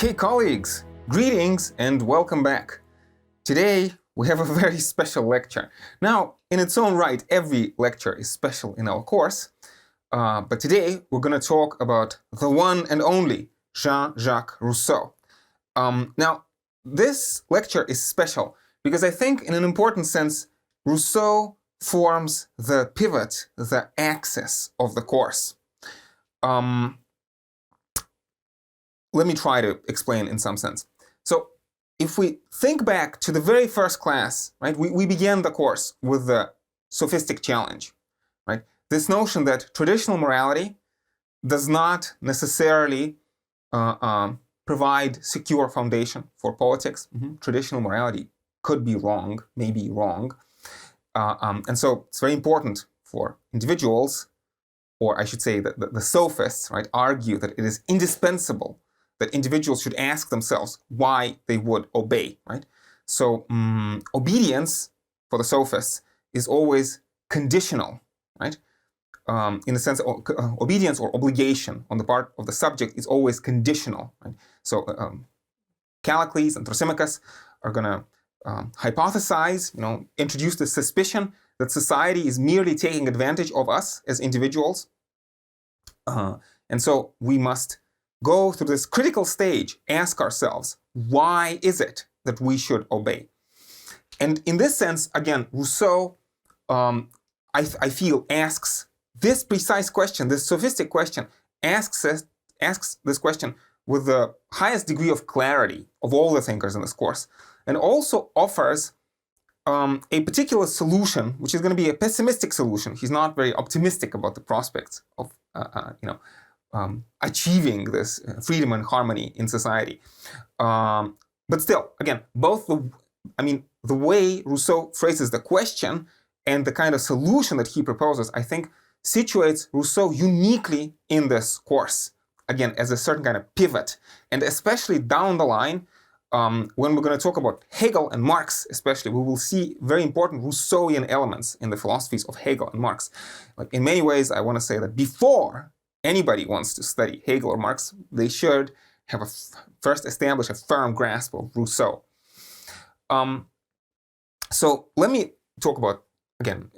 Okay, colleagues, greetings and welcome back. Today, we have a very special lecture. Now, in its own right, every lecture is special in our course, but today we're going to talk about the one and only Jean-Jacques Rousseau. Now, this lecture is special because I think in an important sense, Rousseau forms the pivot, the axis of the course. Let me try to explain in some sense. So if we think back to the very first class, right, we began the course with the sophistic challenge, right? This notion that traditional morality does not necessarily provide secure foundation for politics. Traditional morality could be wrong, may be wrong. And so it's very important for individuals, or I should say that the sophists, right, argue that it is indispensable that individuals should ask themselves why they would obey, right? So obedience for the sophists is always conditional, right? In the sense of obedience or obligation on the part of the subject is always conditional, right? So Callicles and Thrasymachus are going to hypothesize, introduce the suspicion that society is merely taking advantage of us as individuals. And so we must go through this critical stage, ask ourselves, why is it that we should obey? And in this sense, again, Rousseau, I feel, asks this precise question, this sophistic question, asks this question with the highest degree of clarity of all the thinkers in this course, and also offers a particular solution, which is going to be a pessimistic solution. He's not very optimistic about the prospects of, achieving this freedom and harmony in society. But still, again, both the way Rousseau phrases the question and the kind of solution that he proposes, I think, situates Rousseau uniquely in this course, again, as a certain kind of pivot. And especially down the line, when we're going to talk about Hegel and Marx, especially, we will see very important Rousseauian elements in the philosophies of Hegel and Marx. Like, in many ways, I want to say that before anybody wants to study Hegel or Marx, they should have first establish a firm grasp of Rousseau. So let me talk about, again,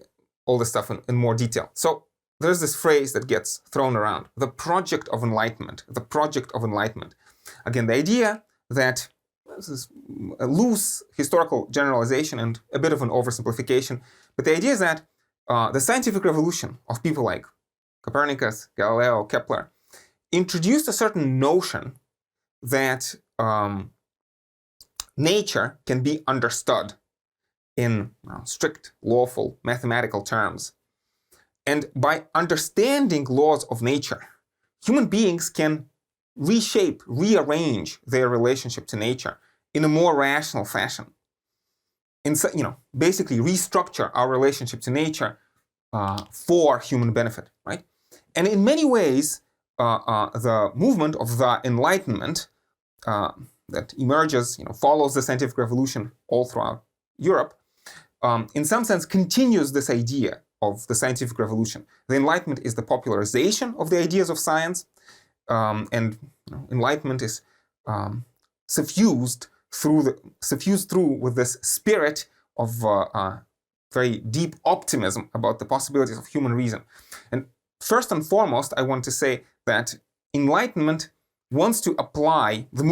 all this stuff in more detail. So there's this phrase that gets thrown around, the project of enlightenment, the project of enlightenment. Again, the idea that this is a loose historical generalization and a bit of an oversimplification, but the idea is that the scientific revolution of people like Copernicus, Galileo, Kepler, introduced a certain notion that nature can be understood in strict, lawful, mathematical terms. And by understanding laws of nature, human beings can reshape, rearrange their relationship to nature in a more rational fashion. Basically restructure our relationship to nature for human benefit, right? And in many ways, the movement of the Enlightenment that emerges, follows the scientific revolution all throughout Europe, in some sense continues this idea of the scientific revolution. The Enlightenment is the popularization of the ideas of science, and Enlightenment is suffused through with this spirit of very deep optimism about the possibilities of human reason. And first and foremost, I want to say that Enlightenment wants to apply the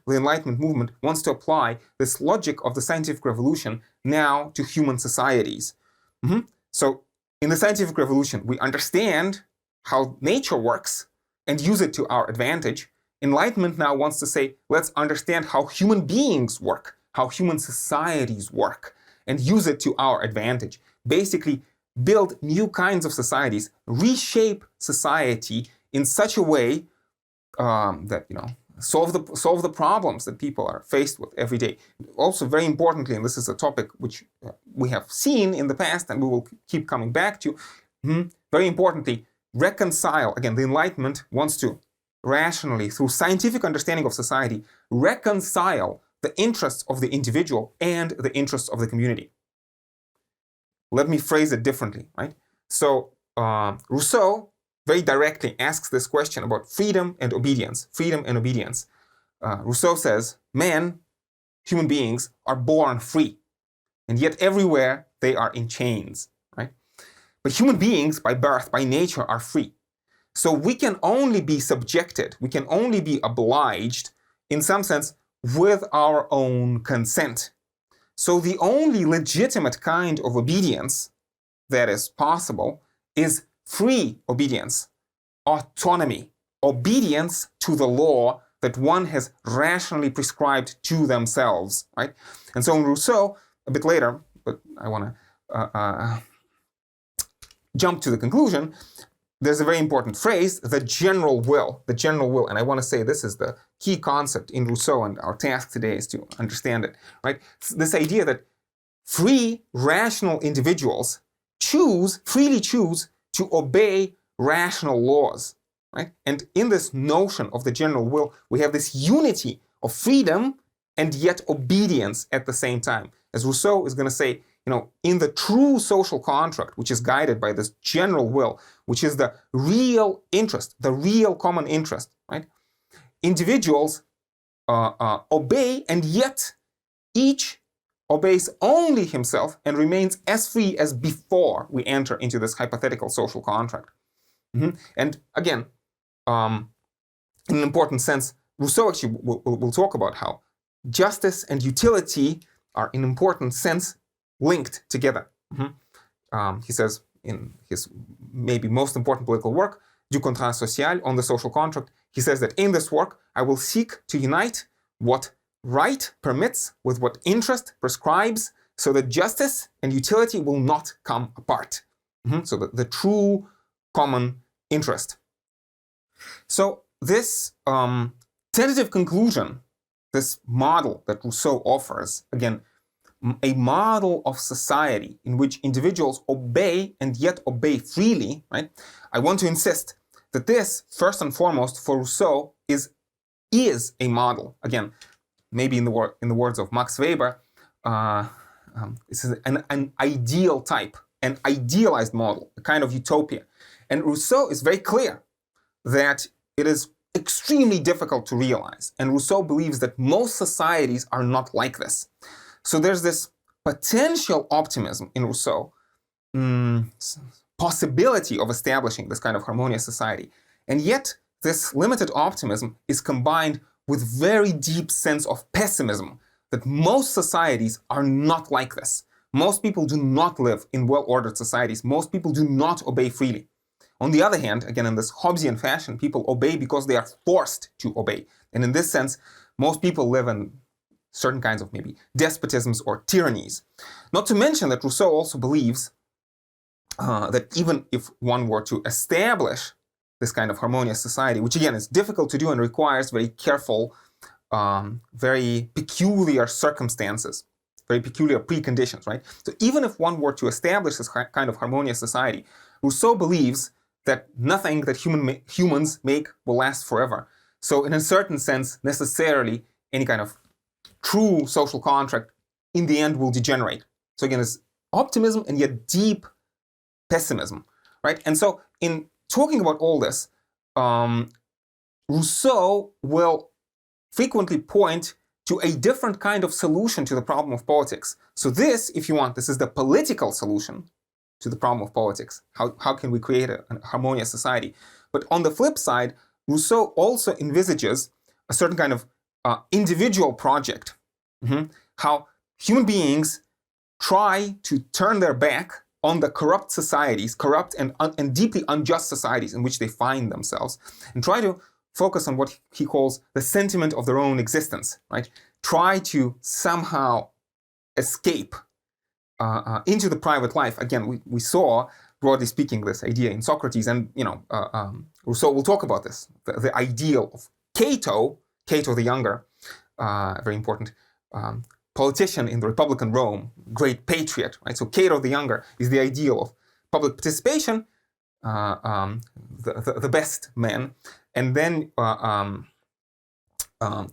Enlightenment movement wants to apply this logic of the scientific revolution now to human societies. So in the scientific revolution, we understand how nature works and use it to our advantage. Enlightenment now wants to say, let's understand how human beings work, how human societies work, and use it to our advantage. Basically, build new kinds of societies, reshape society in such a way that solve the problems that people are faced with every day. Also, very importantly, and this is a topic which we have seen in the past and we will keep coming back to, very importantly, reconcile. Again, the Enlightenment wants to rationally, through scientific understanding of society, reconcile the interests of the individual and the interests of the community. Let me phrase it differently, right? So Rousseau very directly asks this question about freedom and obedience. Freedom and obedience. Rousseau says, human beings are born free, and yet everywhere they are in chains, right? But human beings, by birth, by nature, are free. So we can only be subjected, we can only be obliged, in some sense, with our own consent. So the only legitimate kind of obedience that is possible is free obedience, autonomy, obedience to the law that one has rationally prescribed to themselves, right? And so in Rousseau, a bit later, but I want to jump to the conclusion, there's a very important phrase, the general will, and I want to say this is the key concept in Rousseau, and our task today is to understand it, right? This idea that free, rational individuals freely choose to obey rational laws, right? And in this notion of the general will, we have this unity of freedom and yet obedience at the same time. As Rousseau is going to say, in the true social contract, which is guided by this general will, which is the real interest, the real common interest, right? Individuals obey, and yet each obeys only himself and remains as free as before we enter into this hypothetical social contract. And again, in an important sense, Rousseau actually will talk about how justice and utility are, in an important sense, linked together. He says in his maybe most important political work, Du contrat social, on the social contract, he says that in this work, I will seek to unite what right permits with what interest prescribes, so that justice and utility will not come apart. So the true common interest. So this tentative conclusion, this model that Rousseau offers, again, a model of society in which individuals obey and yet obey freely, right? I want to insist that this, first and foremost, for Rousseau, is a model. Again, maybe in the words of Max Weber, this is an ideal type, an idealized model, a kind of utopia. And Rousseau is very clear that it is extremely difficult to realize. And Rousseau believes that most societies are not like this. So there's this potential optimism in Rousseau, possibility of establishing this kind of harmonious society. And yet this limited optimism is combined with very deep sense of pessimism, that most societies are not like this. Most people do not live in well-ordered societies. Most people do not obey freely. On the other hand, again, in this Hobbesian fashion, people obey because they are forced to obey. And in this sense, most people live in certain kinds of maybe despotisms or tyrannies. Not to mention that Rousseau also believes that even if one were to establish this kind of harmonious society, which again is difficult to do and requires very careful, very peculiar circumstances, very peculiar preconditions, right? So even if one were to establish this kind of harmonious society, Rousseau believes that nothing that humans make will last forever. So in a certain sense, necessarily, any kind of true social contract in the end will degenerate. So again, it's optimism and yet deep pessimism, right? And so in talking about all this, Rousseau will frequently point to a different kind of solution to the problem of politics. So this, if you want, this is the political solution to the problem of politics. How can we create a harmonious society? But on the flip side, Rousseau also envisages a certain kind of individual project. How human beings try to turn their back on the corrupt societies, corrupt and deeply unjust societies in which they find themselves, and try to focus on what he calls the sentiment of their own existence, right? Try to somehow escape into the private life. Again, we saw, broadly speaking, this idea in Socrates, and Rousseau will talk about this, the ideal of Cato the Younger, very important politician in the Republican Rome, great patriot, right? So Cato the Younger is the ideal of public participation, the best man. And then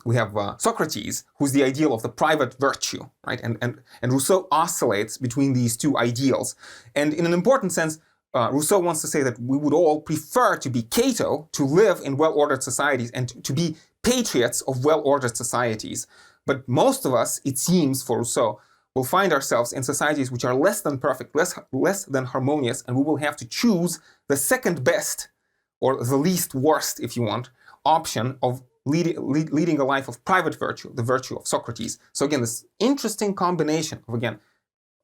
we have Socrates, who's the ideal of the private virtue, right? And Rousseau oscillates between these two ideals. And in an important sense, Rousseau wants to say that we would all prefer to be Cato, to live in well-ordered societies, and to be patriots of well-ordered societies. But most of us, it seems, for Rousseau, will find ourselves in societies which are less than perfect, less than harmonious, and we will have to choose the second best, or the least worst, if you want, option of leading a life of private virtue, the virtue of Socrates. So again, this interesting combination of, again,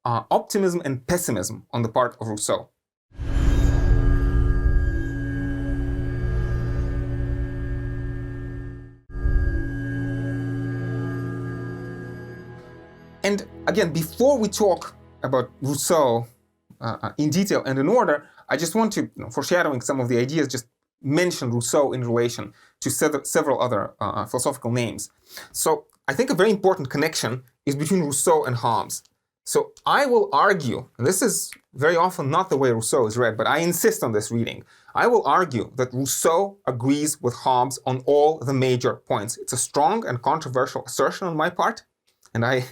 optimism and pessimism on the part of Rousseau. And again, before we talk about Rousseau in detail and in order, I just want to, foreshadowing some of the ideas, just mention Rousseau in relation to several other philosophical names. So I think a very important connection is between Rousseau and Hobbes. So I will argue, and this is very often not the way Rousseau is read, but I insist on this reading. I will argue that Rousseau agrees with Hobbes on all the major points. It's a strong and controversial assertion on my part, and I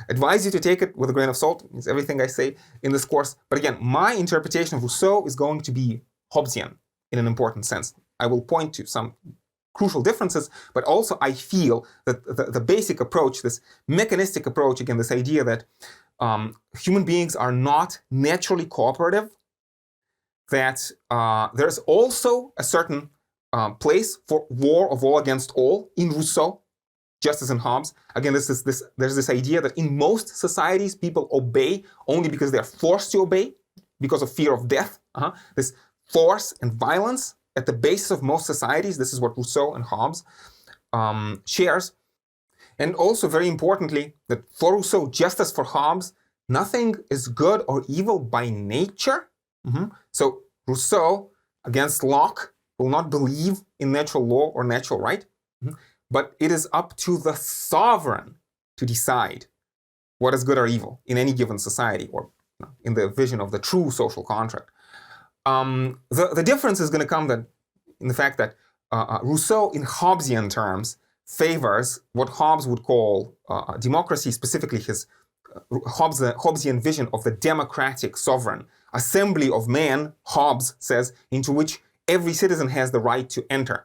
advise you to take it with a grain of salt. It's everything I say in this course. But again, my interpretation of Rousseau is going to be Hobbesian in an important sense. I will point to some crucial differences, but also I feel that the basic approach, this mechanistic approach, again, this idea that human beings are not naturally cooperative, that there's also a certain place for war of all against all in Rousseau, just as in Hobbes. Again, there's this idea that in most societies, people obey only because they're forced to obey, because of fear of death. This force and violence at the basis of most societies. This is what Rousseau and Hobbes shares. And also, very importantly, that for Rousseau, just as for Hobbes, nothing is good or evil by nature. So Rousseau, against Locke, will not believe in natural law or natural right. But it is up to the sovereign to decide what is good or evil in any given society, or in the vision of the true social contract. The difference is going to come in the fact that Rousseau, in Hobbesian terms, favors what Hobbes would call democracy, specifically his Hobbesian vision of the democratic sovereign assembly of man, Hobbes says, into which every citizen has the right to enter.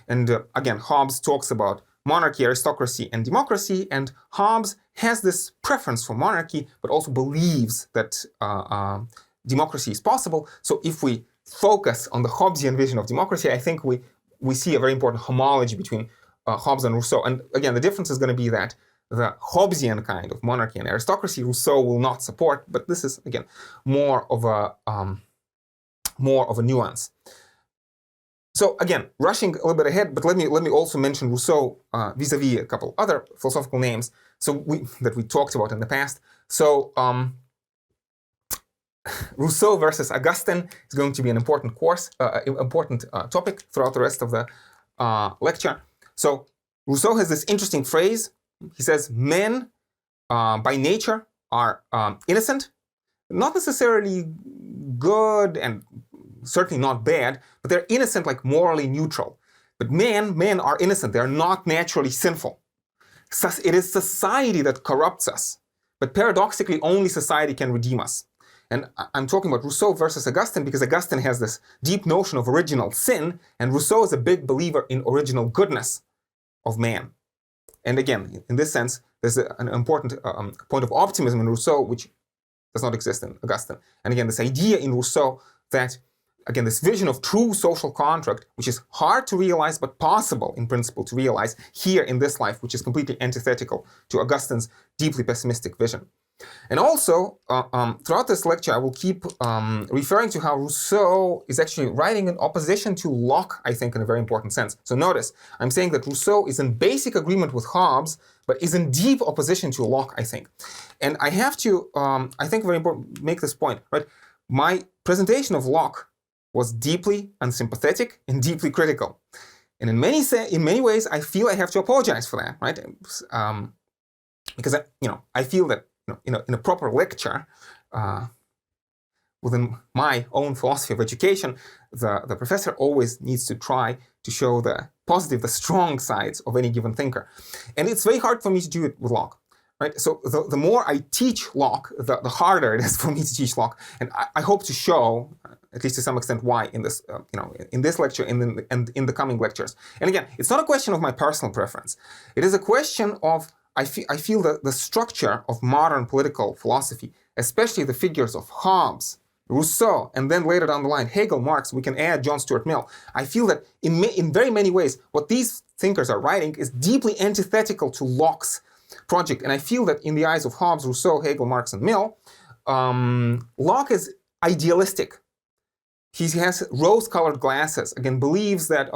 And again, Hobbes talks about monarchy, aristocracy, and democracy, and Hobbes has this preference for monarchy, but also believes that democracy is possible. So if we focus on the Hobbesian vision of democracy, I think we see a very important homology between Hobbes and Rousseau. And again, the difference is going to be that the Hobbesian kind of monarchy and aristocracy, Rousseau will not support, but this is, again, more of a nuance. So again, rushing a little bit ahead, but let me also mention Rousseau vis-a-vis a couple other philosophical names that we talked about in the past. So Rousseau versus Augustine is going to be an important topic throughout the rest of the lecture. So Rousseau has this interesting phrase. He says, men by nature are innocent, not necessarily good and certainly not bad, but they're innocent, like morally neutral. But men are innocent. They're not naturally sinful. It is society that corrupts us. But paradoxically, only society can redeem us. And I'm talking about Rousseau versus Augustine because Augustine has this deep notion of original sin, and Rousseau is a big believer in original goodness of man. And again, in this sense, there's an important point of optimism in Rousseau, which does not exist in Augustine. And again, this idea in Rousseau that, again, this vision of true social contract, which is hard to realize, but possible in principle to realize here in this life, which is completely antithetical to Augustine's deeply pessimistic vision. And also, throughout this lecture, I will keep referring to how Rousseau is actually writing in opposition to Locke, I think, in a very important sense. So notice, I'm saying that Rousseau is in basic agreement with Hobbes, but is in deep opposition to Locke, I think. And I have to, I think, very important, make this point, right? My presentation of Locke was deeply unsympathetic and deeply critical. And in many ways, I feel I have to apologize for that, right? Because I feel that in a proper lecture, within my own philosophy of education, the professor always needs to try to show the positive, the strong sides of any given thinker. And it's very hard for me to do it with Locke. Right? So the more I teach Locke, the harder it is for me to teach Locke. And I hope to show, at least to some extent, why in this, in this lecture and in the coming lectures. And again, it's not a question of my personal preference. It is a question of, I feel that the structure of modern political philosophy, especially the figures of Hobbes, Rousseau, and then later down the line, Hegel, Marx, we can add John Stuart Mill. I feel that in very many ways, what these thinkers are writing is deeply antithetical to Locke's project. And I feel that in the eyes of Hobbes, Rousseau, Hegel, Marx, and Mill, Locke is idealistic. He has rose-colored glasses. Again, believes that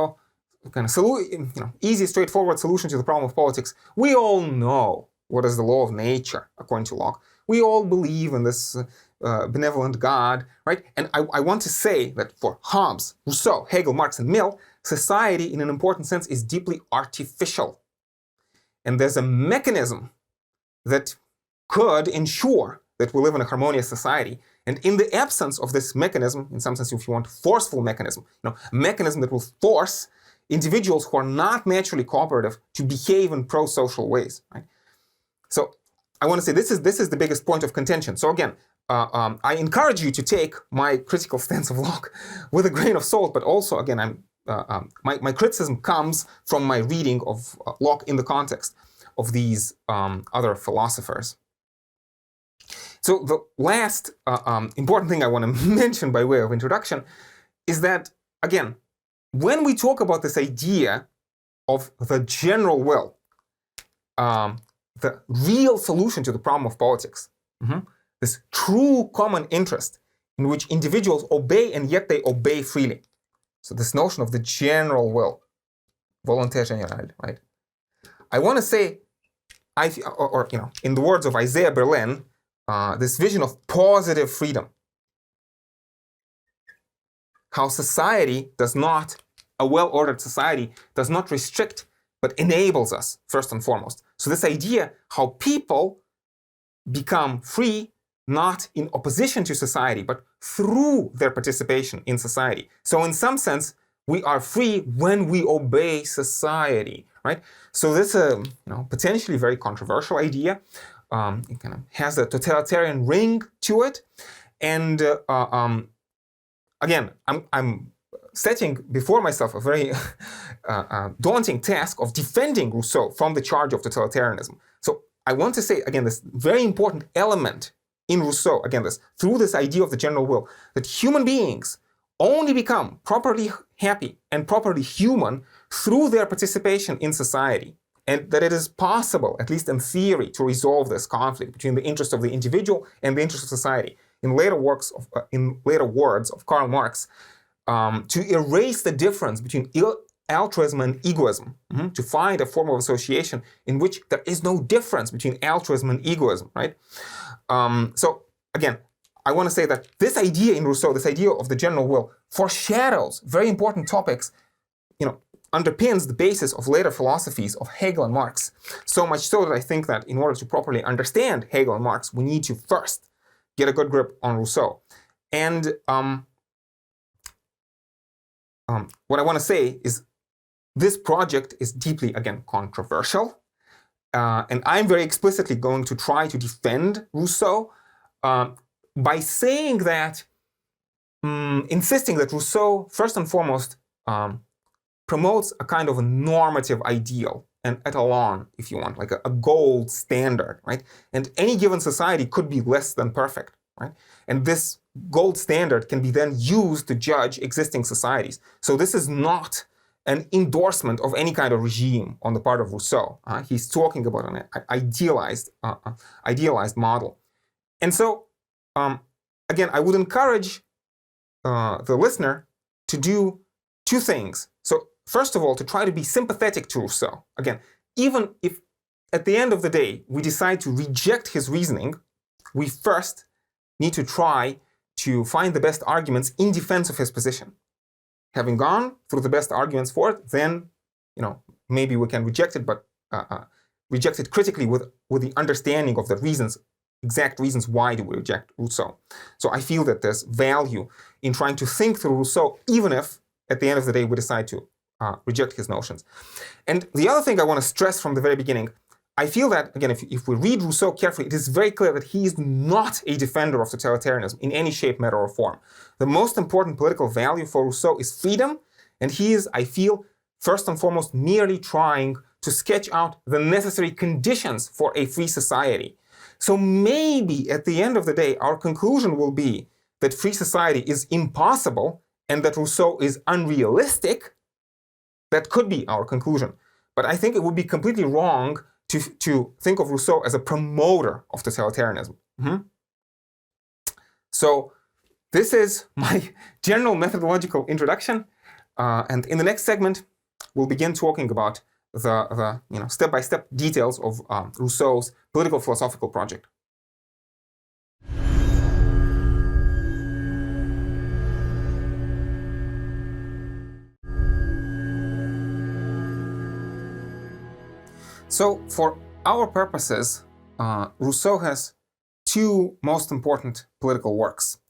kind of easy, straightforward solution to the problem of politics. We all know what is the law of nature, according to Locke. We all believe in this benevolent God, right? And I want to say that for Hobbes, Rousseau, Hegel, Marx, and Mill, society, in an important sense, is deeply artificial. And there's a mechanism that could ensure that we live in a harmonious society. And in the absence of this mechanism, in some sense, if you want, forceful mechanism, a mechanism that will force individuals who are not naturally cooperative to behave in pro-social ways, right? So I want to say this is the biggest point of contention. So again, I encourage you to take my critical stance of Locke with a grain of salt, but also, again, my criticism comes from my reading of Locke in the context of these other philosophers. So the last important thing I want to mention by way of introduction is that, again, when we talk about this idea of the general will, the real solution to the problem of politics, this true common interest in which individuals obey and yet they obey freely. So this notion of the general will, volonté générale, right? I want to say, in the words of Isaiah Berlin, this vision of positive freedom. How society does not, a well-ordered society, does not restrict, but enables us, first and foremost. So this idea, how people become free, not in opposition to society, but through their participation in society. So in some sense, we are free when we obey society, right? So this is a potentially very controversial idea. It kind of has a totalitarian ring to it. And again, I'm setting before myself a very daunting task of defending Rousseau from the charge of totalitarianism. So I want to say, again, this very important element in Rousseau, again, through this idea of the general will, that human beings only become properly happy and properly human through their participation in society. And that it is possible, at least in theory, to resolve this conflict between the interest of the individual and the interest of society. In later words of Karl Marx, to erase the difference between altruism and egoism, to find a form of association in which there is no difference between altruism and egoism, right? So again, I want to say that this idea in Rousseau, this idea of the general will, foreshadows very important topics, underpins the basis of later philosophies of Hegel and Marx. So much so that I think that in order to properly understand Hegel and Marx, we need to first get a good grip on Rousseau. And what I want to say is this project is deeply, again, controversial. And I'm very explicitly going to try to defend Rousseau by saying that, insisting that Rousseau, first and foremost, promotes a kind of a normative ideal, an etalon, if you want, like a gold standard, right? And any given society could be less than perfect, right? And this gold standard can be then used to judge existing societies. So this is not an endorsement of any kind of regime on the part of Rousseau. He's talking about an idealized model. And so, again, I would encourage the listener to do two things. So first of all, to try to be sympathetic to Rousseau. Again, even if at the end of the day we decide to reject his reasoning, we first need to try to find the best arguments in defense of his position. Having gone through the best arguments for it, then maybe we can reject it, but reject it critically with the understanding of the reasons, exact reasons why do we reject Rousseau. So I feel that there's value in trying to think through Rousseau, even if at the end of the day we decide to reject his notions. And the other thing I want to stress from the very beginning, I feel that, again, if we read Rousseau carefully, it is very clear that he is not a defender of totalitarianism in any shape, matter, or form. The most important political value for Rousseau is freedom, and he is, I feel, first and foremost, merely trying to sketch out the necessary conditions for a free society. So maybe at the end of the day, our conclusion will be that free society is impossible and that Rousseau is unrealistic. That could be our conclusion. But I think it would be completely wrong to think of Rousseau as a promoter of totalitarianism. So this is my general methodological introduction. And in the next segment, we'll begin talking about the step-by-step details of Rousseau's political philosophical project. So for our purposes, Rousseau has two most important political works.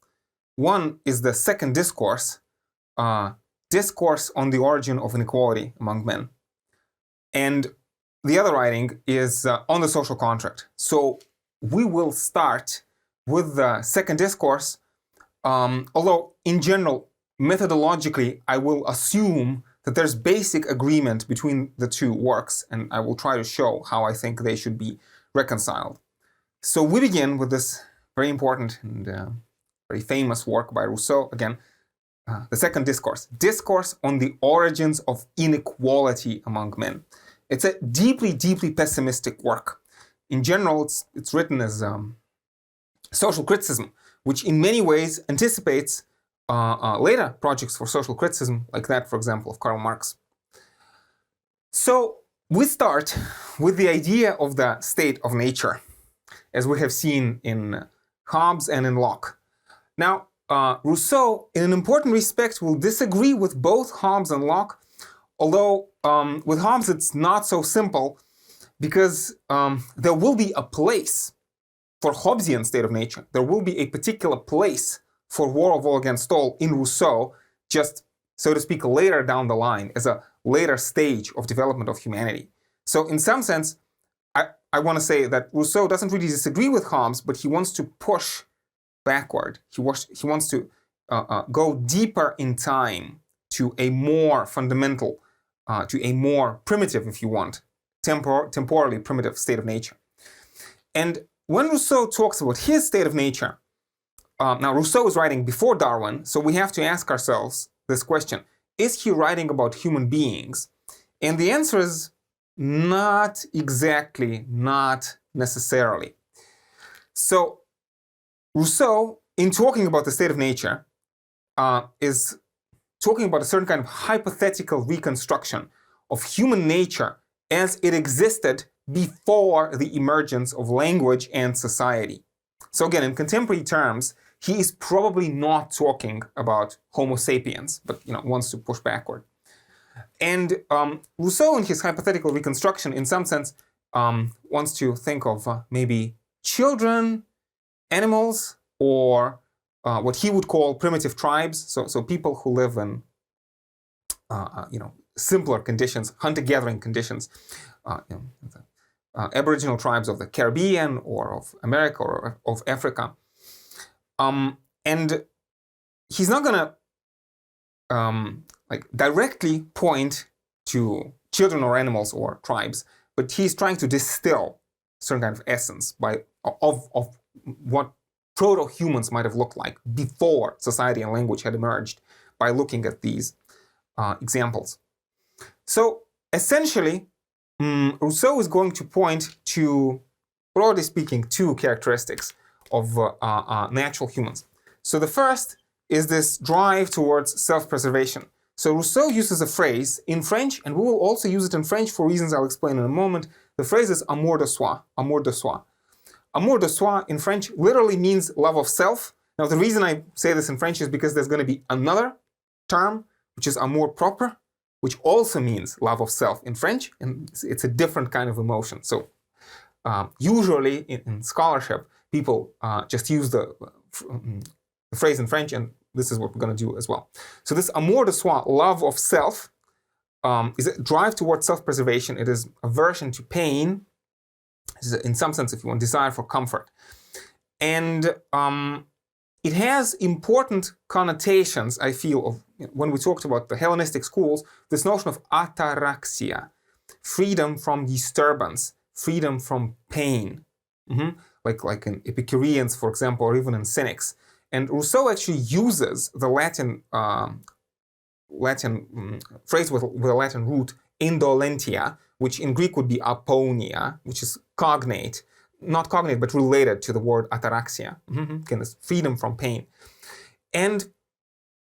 One is the second discourse, Discourse on the Origin of Inequality Among Men. And the other writing is on the social contract. So we will start with the second discourse, although in general, methodologically, I will assume that there's basic agreement between the two works, and I will try to show how I think they should be reconciled. So we begin with this very important and very famous work by Rousseau, again, the second discourse, Discourse on the Origins of Inequality Among Men. It's a deeply, deeply pessimistic work. In general, it's written as social criticism, which in many ways anticipates later projects for social criticism, like that, for example, of Karl Marx. So we start with the idea of the state of nature, as we have seen in Hobbes and in Locke. Now, Rousseau, in an important respect, will disagree with both Hobbes and Locke, although with Hobbes it's not so simple, because there will be a place for Hobbesian state of nature. There will be a particular place for war of all against all in Rousseau, just, so to speak, later down the line, as a later stage of development of humanity. So in some sense, I want to say that Rousseau doesn't really disagree with Hobbes, but he wants to push backward. He wants to go deeper in time to a more fundamental, to a more primitive, if you want, temporally primitive state of nature. And when Rousseau talks about his state of nature, now Rousseau is writing before Darwin, so we have to ask ourselves this question: is he writing about human beings? And the answer is not exactly, not necessarily. So Rousseau, in talking about the state of nature, is talking about a certain kind of hypothetical reconstruction of human nature as it existed before the emergence of language and society. So again, in contemporary terms, he is probably not talking about Homo sapiens, but wants to push backward. And Rousseau, in his hypothetical reconstruction, in some sense, wants to think of maybe children, animals, or what he would call primitive tribes. So people who live in simpler conditions, hunter-gathering conditions, Aboriginal tribes of the Caribbean or of America or of Africa. And he's not going to directly point to children or animals or tribes, but he's trying to distill a certain kind of essence of what proto-humans might have looked like before society and language had emerged by looking at these examples. So essentially, Rousseau is going to point to, broadly speaking, two characteristics of natural humans. So the first is this drive towards self-preservation. So Rousseau uses a phrase in French, and we will also use it in French for reasons I'll explain in a moment. The phrase is amour de soi, amour de soi. Amour de soi in French literally means love of self. Now the reason I say this in French is because there's going to be another term, which is amour propre, which also means love of self in French, and it's a different kind of emotion. So usually in scholarship, people just use the phrase in French, and this is what we're going to do as well. So this amour de soi, love of self, is a drive towards self-preservation. It is aversion to pain, in some sense, if you want, desire for comfort. And it has important connotations, I feel, of when we talked about the Hellenistic schools, this notion of ataraxia, freedom from disturbance, freedom from pain, like in Epicureans, for example, or even in Cynics. And Rousseau actually uses the Latin phrase with a Latin root, indolentia, which in Greek would be aponia, which is cognate, not cognate, but related to the word ataraxia, again, this freedom from pain. And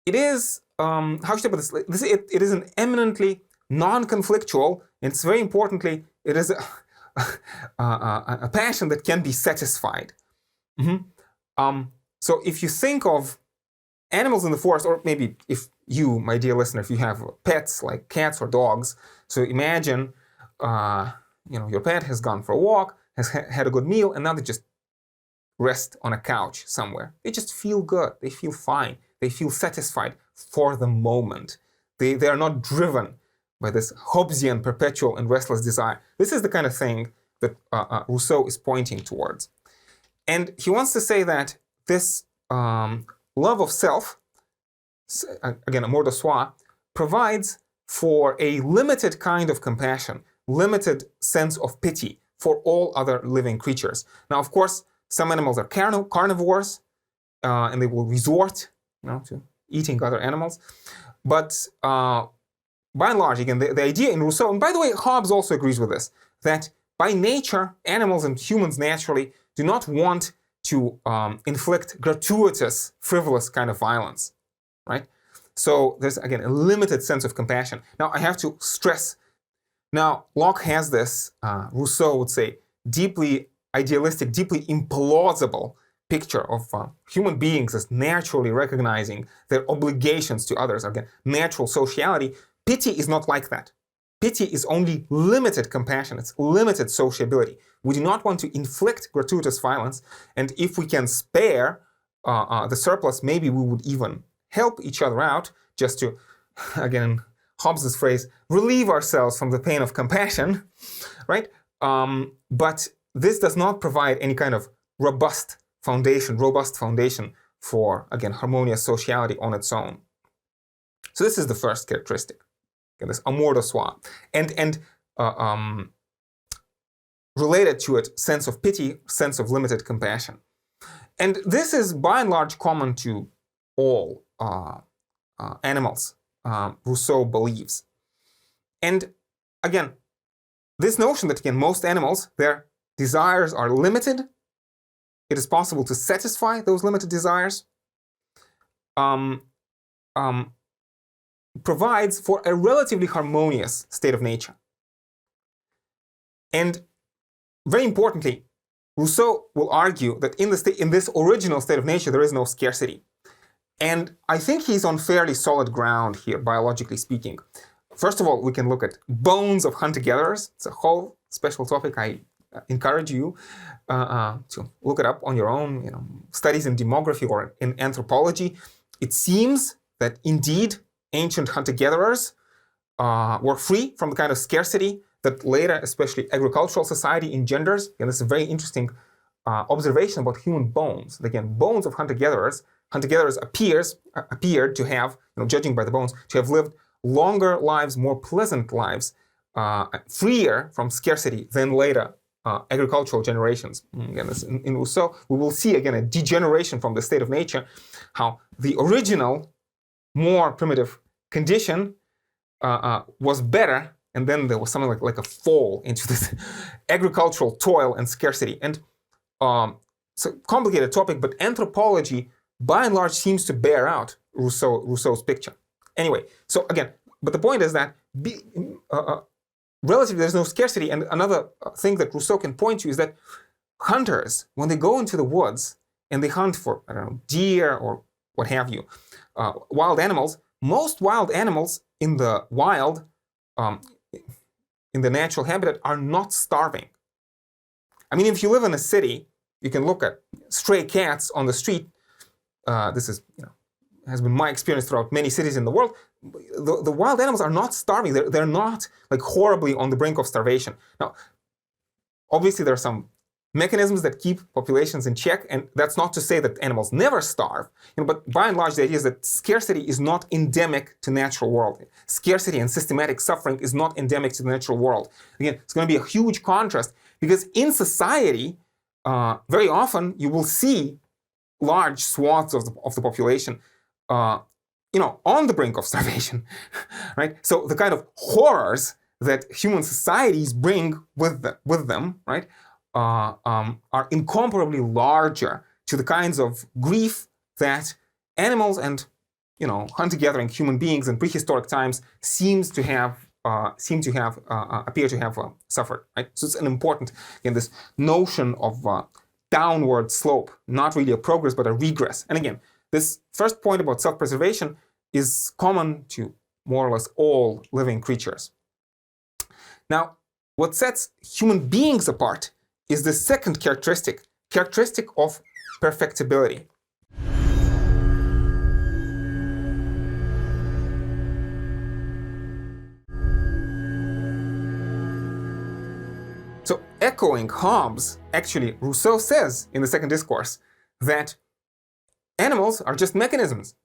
it is, how should I put this? It is an eminently non-conflictual, and it's very importantly, it is a passion that can be satisfied. So if you think of animals in the forest, or maybe if you, my dear listener, if you have pets like cats or dogs, so imagine, your pet has gone for a walk, has had a good meal, and now they just rest on a couch somewhere. They just feel good. They feel fine. They feel satisfied for the moment. They are not driven by this Hobbesian perpetual and restless desire. This is the kind of thing that Rousseau is pointing towards. And he wants to say that this love of self, again, amour de soi, provides for a limited kind of compassion, limited sense of pity for all other living creatures. Now, of course, some animals are carnivores, and they will resort to eating other animals. But by and large, again, the idea in Rousseau, and by the way, Hobbes also agrees with this, that by nature, animals and humans naturally do not want to inflict gratuitous, frivolous kind of violence, right? So there's, again, a limited sense of compassion. Now, I have to stress, now, Locke has this, Rousseau would say, deeply idealistic, deeply implausible picture of human beings as naturally recognizing their obligations to others, again, natural sociality. Pity is not like that. Pity is only limited compassion, it's limited sociability. We do not want to inflict gratuitous violence, and if we can spare the surplus, maybe we would even help each other out, just to, again, Hobbes' phrase, relieve ourselves from the pain of compassion, right? But this does not provide any kind of robust foundation for, again, harmonious sociality on its own. So this is the first characteristic, again, this amour de soi. And related to it, sense of pity, sense of limited compassion. And this is by and large common to all animals, Rousseau believes. And again, this notion that, again, most animals, their desires are limited. It is possible to satisfy those limited desires. Provides for a relatively harmonious state of nature. And very importantly, Rousseau will argue that in this original state of nature, there is no scarcity. And I think he's on fairly solid ground here, biologically speaking. First of all, we can look at bones of hunter-gatherers. It's a whole special topic. I encourage you to look it up on your own, studies in demography or in anthropology. It seems that indeed ancient hunter-gatherers were free from the kind of scarcity that later, especially agricultural society, engenders. And this is a very interesting observation about human bones. Again, bones of hunter-gatherers. Hunter-gatherers appeared to have, judging by the bones, to have lived longer lives, more pleasant lives, freer from scarcity than later agricultural generations. Again, in Rousseau, we will see again a degeneration from the state of nature, how the original, more primitive condition was better, and then there was something like a fall into this agricultural toil and scarcity. And it's a complicated topic, but anthropology, by and large, seems to bear out Rousseau's picture. Anyway, so again, but the point is that relatively there's no scarcity. And another thing that Rousseau can point to is that hunters, when they go into the woods and they hunt for, deer or what have you, wild animals, most wild animals in the wild, in the natural habitat, are not starving. I mean, if you live in a city, you can look at stray cats on the street. This is, has been my experience throughout many cities in the world. The wild animals are not starving. They're not like horribly on the brink of starvation. Now, Obviously, there are some mechanisms that keep populations in check, and that's not to say that animals never starve, but by and large, the idea is that scarcity is not endemic to natural world. Scarcity and systematic suffering is not endemic to the natural world. Again, it's going to be a huge contrast, because in society, very often you will see large swaths of the population, on the brink of starvation, right? So the kind of horrors that human societies bring with them, right, are incomparably larger to the kinds of grief that animals and, hunter-gathering human beings in prehistoric times appear to have suffered, right? So it's an important, this notion of downward slope, not really a progress, but a regress. And again, this first point about self-preservation is common to more or less all living creatures. Now, what sets human beings apart is the second characteristic of perfectibility. So, echoing Hobbes, actually, Rousseau says in the second discourse that animals are just mechanisms.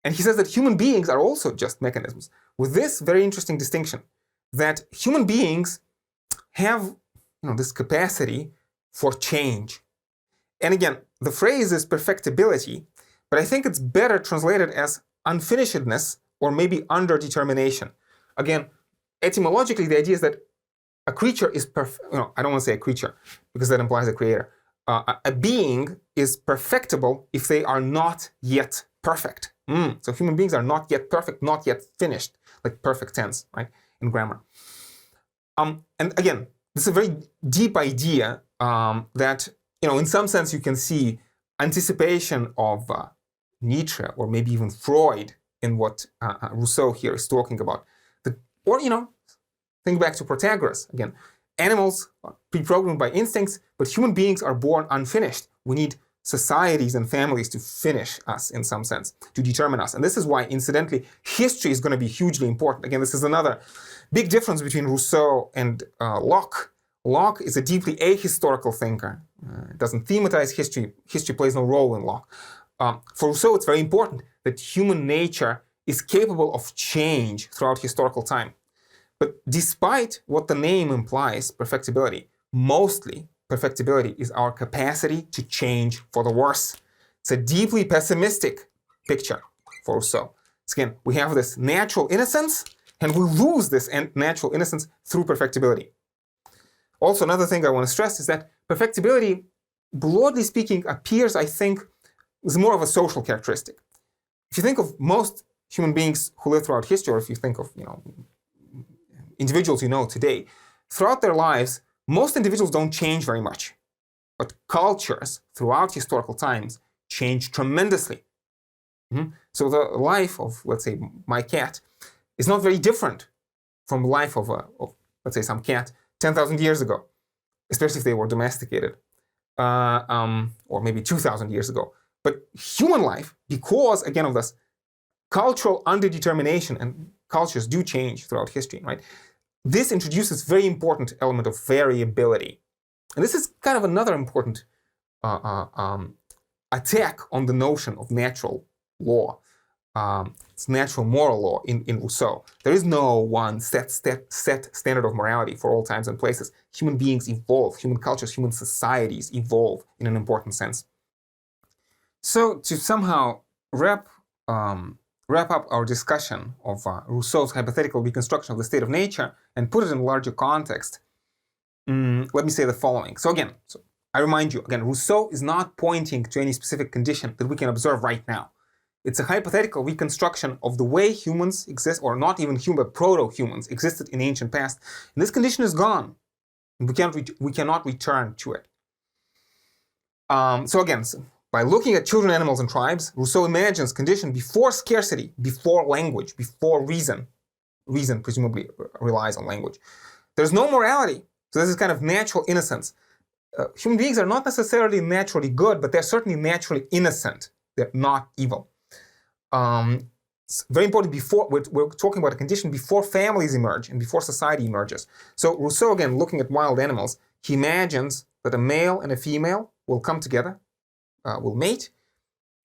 And he says that human beings are also just mechanisms, with this very interesting distinction, that human beings have this capacity for change. And again, the phrase is perfectibility, but I think it's better translated as unfinishedness or maybe underdetermination. Again, etymologically, the idea is that a creature is I don't want to say a creature because that implies a creator. A being is perfectible if they are not yet perfect. So human beings are not yet perfect, not yet finished, like perfect tense, right, in grammar. And again, this is a very deep idea that, in some sense you can see anticipation of Nietzsche or maybe even Freud in what Rousseau here is talking about. Think back to Protagoras. Again, animals are pre-programmed by instincts, but human beings are born unfinished. We need societies and families to finish us in some sense, to determine us. And this is why, incidentally, history is going to be hugely important. Again, this is another big difference between Rousseau and Locke. Locke is a deeply ahistorical thinker. It doesn't thematize history. History plays no role in Locke. For Rousseau, it's very important that human nature is capable of change throughout historical time. But despite what the name implies, perfectibility, mostly perfectibility is our capacity to change for the worse. It's a deeply pessimistic picture for Rousseau. So again, we have this natural innocence, and we lose this natural innocence through perfectibility. Also, another thing I want to stress is that perfectibility, broadly speaking, appears, I think, as more of a social characteristic. If you think of most human beings who live throughout history, or if you think of, individuals today, throughout their lives, most individuals don't change very much. But cultures throughout historical times change tremendously. So the life of, let's say, my cat is not very different from the life of let's say, some cat 10,000 years ago, especially if they were domesticated, or maybe 2,000 years ago. But human life, because, again, of this cultural underdetermination, and cultures do change throughout history, right? This introduces very important element of variability. And this is kind of another important attack on the notion of natural law. It's natural moral law in Rousseau. There is no one set standard of morality for all times and places. Human beings evolve, human cultures, human societies evolve in an important sense. So to somehow wrap up our discussion of Rousseau's hypothetical reconstruction of the state of nature and put it in a larger context, let me say the following. So I remind you, Rousseau is not pointing to any specific condition that we can observe right now. It's a hypothetical reconstruction of the way humans exist, or not even human, but proto-humans existed in the ancient past. And this condition is gone. We cannot return to it. By looking at children, animals, and tribes, Rousseau imagines condition before scarcity, before language, before reason. Reason presumably relies on language. There's no morality. So this is kind of natural innocence. Human beings are not necessarily naturally good, but they're certainly naturally innocent. They're not evil. It's very important we're talking about a condition before families emerge and before society emerges. So Rousseau, again, looking at wild animals, he imagines that a male and a female will come together, will mate,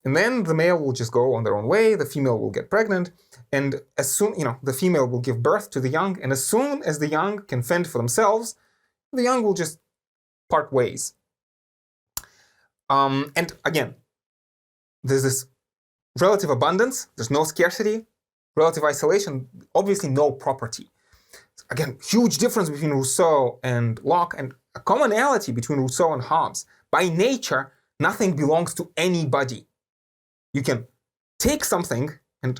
and then the male will just go on their own way, the female will get pregnant, and as soon, the female will give birth to the young, and as soon as the young can fend for themselves, the young will just part ways. And again, there's this relative abundance, there's no scarcity, relative isolation, obviously no property. Again, huge difference between Rousseau and Locke, and a commonality between Rousseau and Hobbes. By nature, nothing belongs to anybody. You can take something and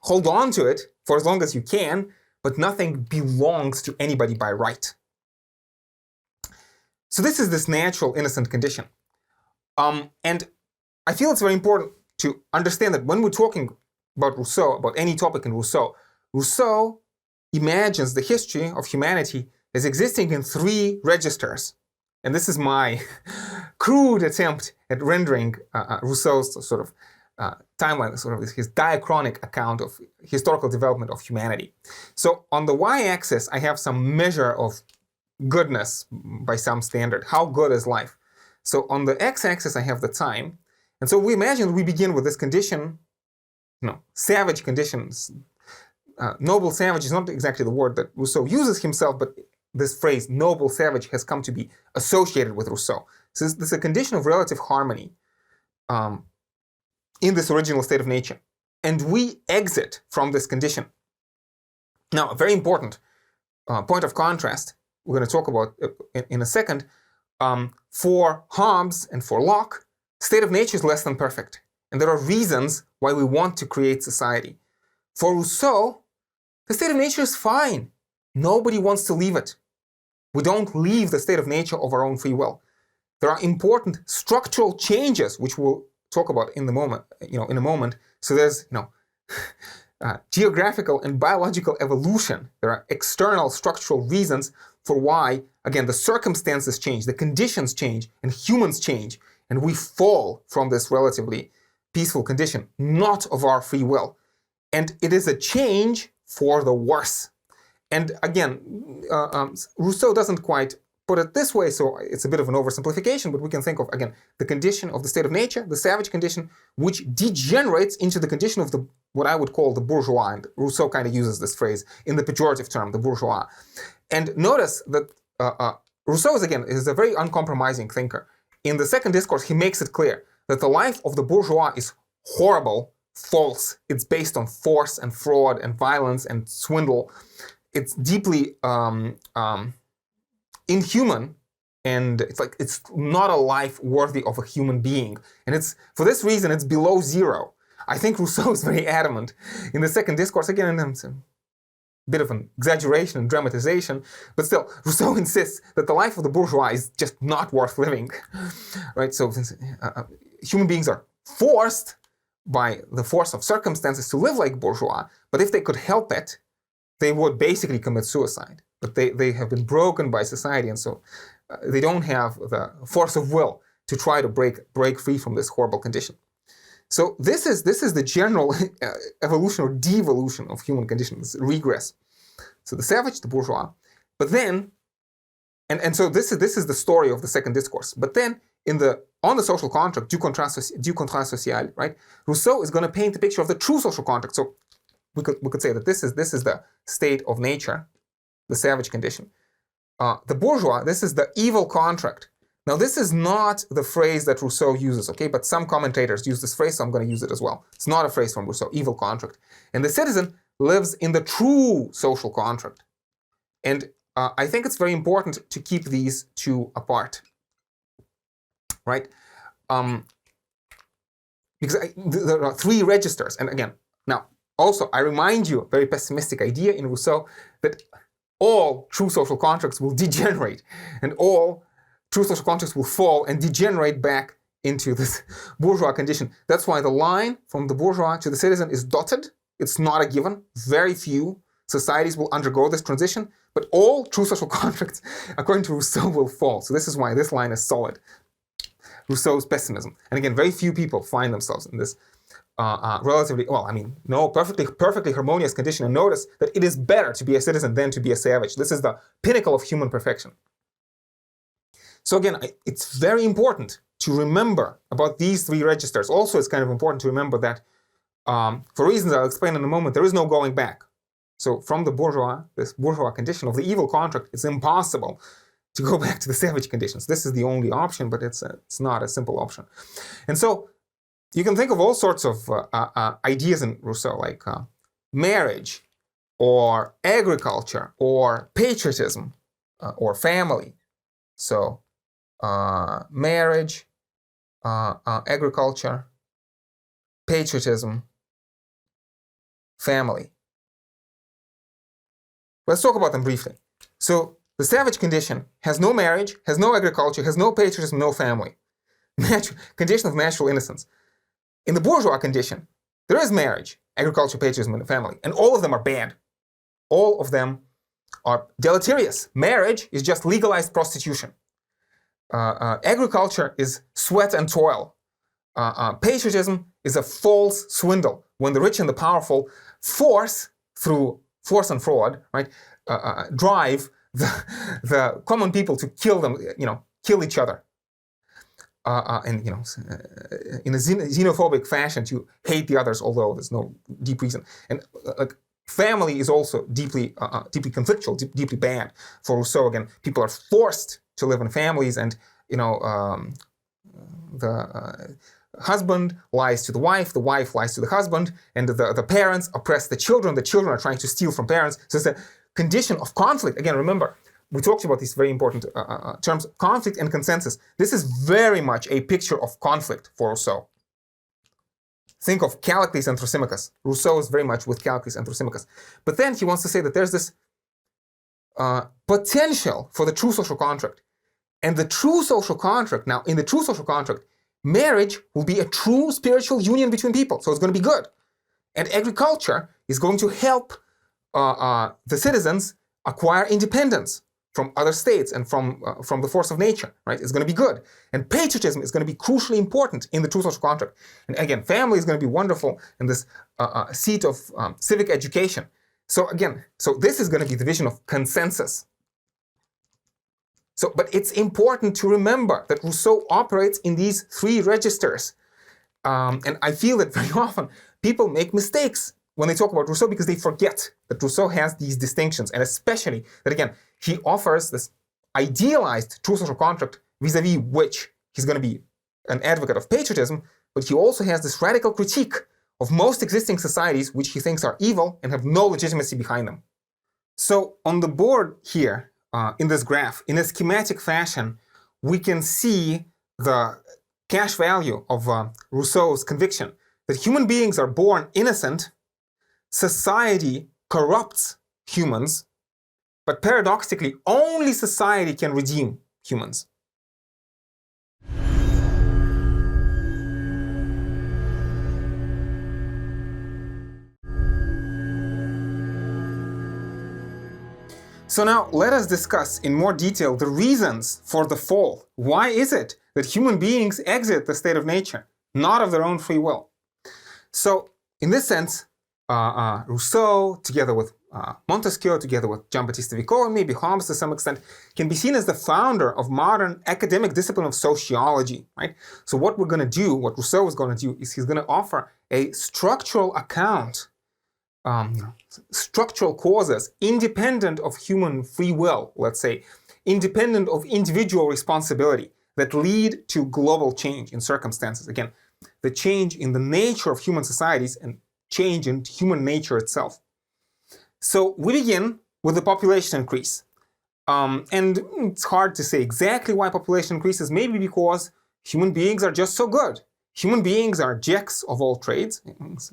hold on to it for as long as you can, but nothing belongs to anybody by right. So this is this natural innocent condition. And I feel it's very important to understand that when we're talking about Rousseau, about any topic in Rousseau, Rousseau imagines the history of humanity as existing in three registers. And this is my crude attempt at rendering Rousseau's sort of timeline, sort of his diachronic account of historical development of humanity. So on the y-axis, I have some measure of goodness by some standard. How good is life? So on the x-axis, I have the time. And so we imagine we begin with this condition, savage conditions. Noble savage is not exactly the word that Rousseau uses himself, but this phrase, noble savage, has come to be associated with Rousseau. So this is a condition of relative harmony in this original state of nature. And we exit from this condition. Now, a very important point of contrast, we're going to talk about in a second, for Hobbes and for Locke, state of nature is less than perfect. And there are reasons why we want to create society. For Rousseau, the state of nature is fine. Nobody wants to leave it. We don't leave the state of nature of our own free will. There are important structural changes, which we'll talk about in a moment. So there's, geographical and biological evolution. There are external structural reasons for why, again, the circumstances change, the conditions change, and humans change, and we fall from this relatively peaceful condition, not of our free will. And it is a change for the worse. And again, Rousseau doesn't quite put it this way, so it's a bit of an oversimplification, but we can think of, again, the condition of the state of nature, the savage condition, which degenerates into the condition of what I would call the bourgeois. And Rousseau kind of uses this phrase in the pejorative term, the bourgeois. And notice that Rousseau is a very uncompromising thinker. In the second discourse, he makes it clear that the life of the bourgeois is horrible, false. It's based on force and fraud and violence and swindle. It's deeply inhuman, and it's not a life worthy of a human being. And it's for this reason it's below zero. I think Rousseau is very adamant in the second discourse. Again, it's a bit of an exaggeration and dramatization, but still, Rousseau insists that the life of the bourgeois is just not worth living. Right? So human beings are forced by the force of circumstances to live like bourgeois, but if they could help it, they would basically commit suicide. But they have been broken by society, and so they don't have the force of will to try to break free from this horrible condition. So this is the general evolution or devolution of human conditions, regress. So the savage, the bourgeois, but then, and so this is the story of the second discourse. But then on the social contract, du contrat social, right? Rousseau is going to paint the picture of the true social contract. So we could say that this is the state of nature, the savage condition. The bourgeois, this is the evil contract. Now, this is not the phrase that Rousseau uses, okay? But some commentators use this phrase, so I'm going to use it as well. It's not a phrase from Rousseau, evil contract. And the citizen lives in the true social contract. And I think it's very important to keep these two apart, right? Because there are three registers. And again, now, also, I remind you, a very pessimistic idea in Rousseau, that all true social contracts will degenerate, and all true social contracts will fall and degenerate back into this bourgeois condition. That's why the line from the bourgeois to the citizen is dotted. It's not a given. Very few societies will undergo this transition, but all true social contracts, according to Rousseau, will fall. So this is why this line is solid. Rousseau's pessimism. And again, very few people find themselves in this perfectly harmonious condition. And notice that it is better to be a citizen than to be a savage. This is the pinnacle of human perfection. So again, it's very important to remember about these three registers. Also, it's kind of important to remember that for reasons I'll explain in a moment, there is no going back. So from the this bourgeois condition of the evil contract, it's impossible to go back to the savage conditions. This is the only option, but it's not a simple option. And so you can think of all sorts of ideas in Rousseau, like marriage, or agriculture, or patriotism, or family. So marriage, agriculture, patriotism, family. Let's talk about them briefly. So the savage condition has no marriage, has no agriculture, has no patriotism, no family. Condition of natural innocence. In the bourgeois condition, there is marriage, agriculture, patriotism, and family, and all of them are bad. All of them are deleterious. Marriage is just legalized prostitution. Agriculture is sweat and toil. Patriotism is a false swindle when the rich and the powerful force, through force and fraud, right, drive the common people to kill them, kill each other. And in a xenophobic fashion, to hate the others, although there's no deep reason. And family is also deeply conflictual, deeply bad. For Rousseau, again, people are forced to live in families, and the husband lies to the wife lies to the husband, and the parents oppress the children are trying to steal from parents. So it's a condition of conflict. Again, remember, we talked about these very important terms, conflict and consensus. This is very much a picture of conflict for Rousseau. Think of Callicles and Thrasymachus. Rousseau is very much with Callicles and Thrasymachus. But then he wants to say that there's this potential for the true social contract. And the true social contract, now in the true social contract, marriage will be a true spiritual union between people. So it's going to be good. And agriculture is going to help the citizens acquire independence from other states and from the force of nature, right? It's going to be good. And patriotism is going to be crucially important in the true social contract. And again, family is going to be wonderful in this seat of civic education. So again, this is going to be the vision of consensus. But it's important to remember that Rousseau operates in these three registers. And I feel that very often people make mistakes when they talk about Rousseau because they forget that Rousseau has these distinctions, and especially that, again, he offers this idealized true social contract vis-a-vis which he's going to be an advocate of patriotism, but he also has this radical critique of most existing societies which he thinks are evil and have no legitimacy behind them. So on the board here, in this graph, in a schematic fashion, we can see the cash value of Rousseau's conviction that human beings are born innocent, society corrupts humans, but paradoxically, only society can redeem humans. So now let us discuss in more detail the reasons for the fall. Why is it that human beings exit the state of nature, not of their own free will? So in this sense, Rousseau, together with Montesquieu, together with Jean-Baptiste Vico, and maybe Hobbes to some extent, can be seen as the founder of modern academic discipline of sociology, right? So what we're going to do, what Rousseau is going to do, is he's going to offer a structural account, structural causes independent of human free will, let's say, independent of individual responsibility, that lead to global change in circumstances. Again, the change in the nature of human societies and change in human nature itself. So we begin with the population increase. And it's hard to say exactly why population increases, maybe because human beings are just so good. Human beings are Jacques of all trades,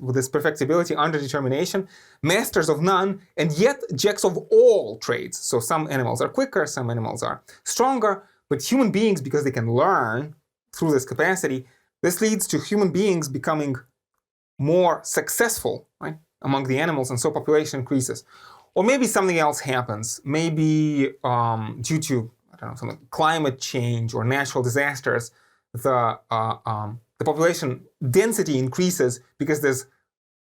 with this perfectibility under determination, masters of none, and yet Jacques of all trades. So some animals are quicker, some animals are stronger, but human beings, because they can learn through this capacity, this leads to human beings becoming more successful, right, among the animals, and so population increases. Or maybe something else happens. Maybe due to, something like climate change or natural disasters, the population density increases because there's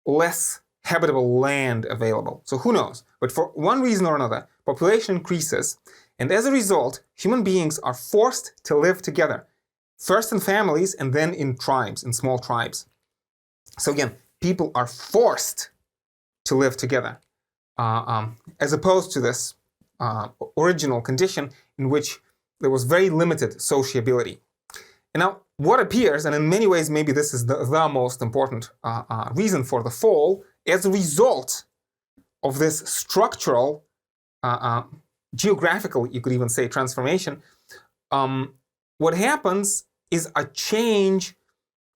less habitable land available. So who knows? But for one reason or another, population increases, And as a result, human beings are forced to live together, first in families and then in tribes, in small tribes. So again, people are forced to live together, as opposed to this original condition in which there was very limited sociability. And now, what appears, and in many ways maybe this is the most important reason for the fall, as a result of this structural, geographical, you could even say, transformation, what happens is a change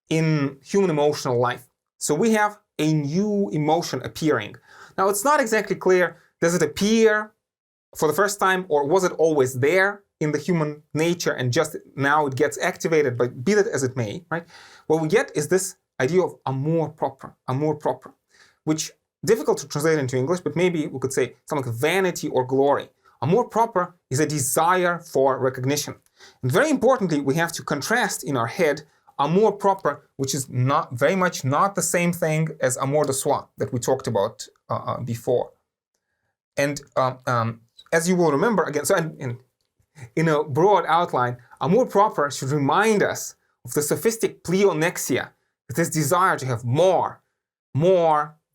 in human emotional life. So we have a new emotion appearing. Now, it's not exactly clear, does it appear for the first time, or was it always there in the human nature and just now it gets activated, but be that as it may, right? What we get is this idea of amour propre, which difficult to translate into English, but maybe we could say something like vanity or glory. Amour propre is a desire for recognition. And very importantly, we have to contrast in our head amour propre, which is not very much not the same thing as amour de soi that we talked about before. And as you will remember, again, so in a broad outline, amour propre should remind us of the sophistic pleonexia, this desire to have more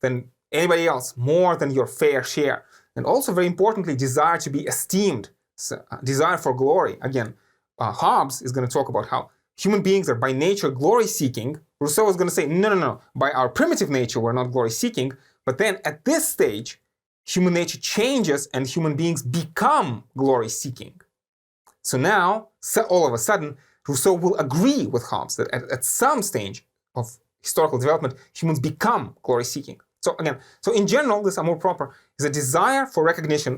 than anybody else, more than your fair share. And also, very importantly, desire to be esteemed, so, desire for glory. Again, Hobbes is going to talk about how human beings are by nature glory-seeking. Rousseau is going to say, no, by our primitive nature, we're not glory-seeking. But then at this stage, human nature changes and human beings become glory-seeking. So now, all of a sudden, Rousseau will agree with Hobbes that at some stage of historical development, humans become glory-seeking. So again, so in general, this amour propre is a desire for recognition.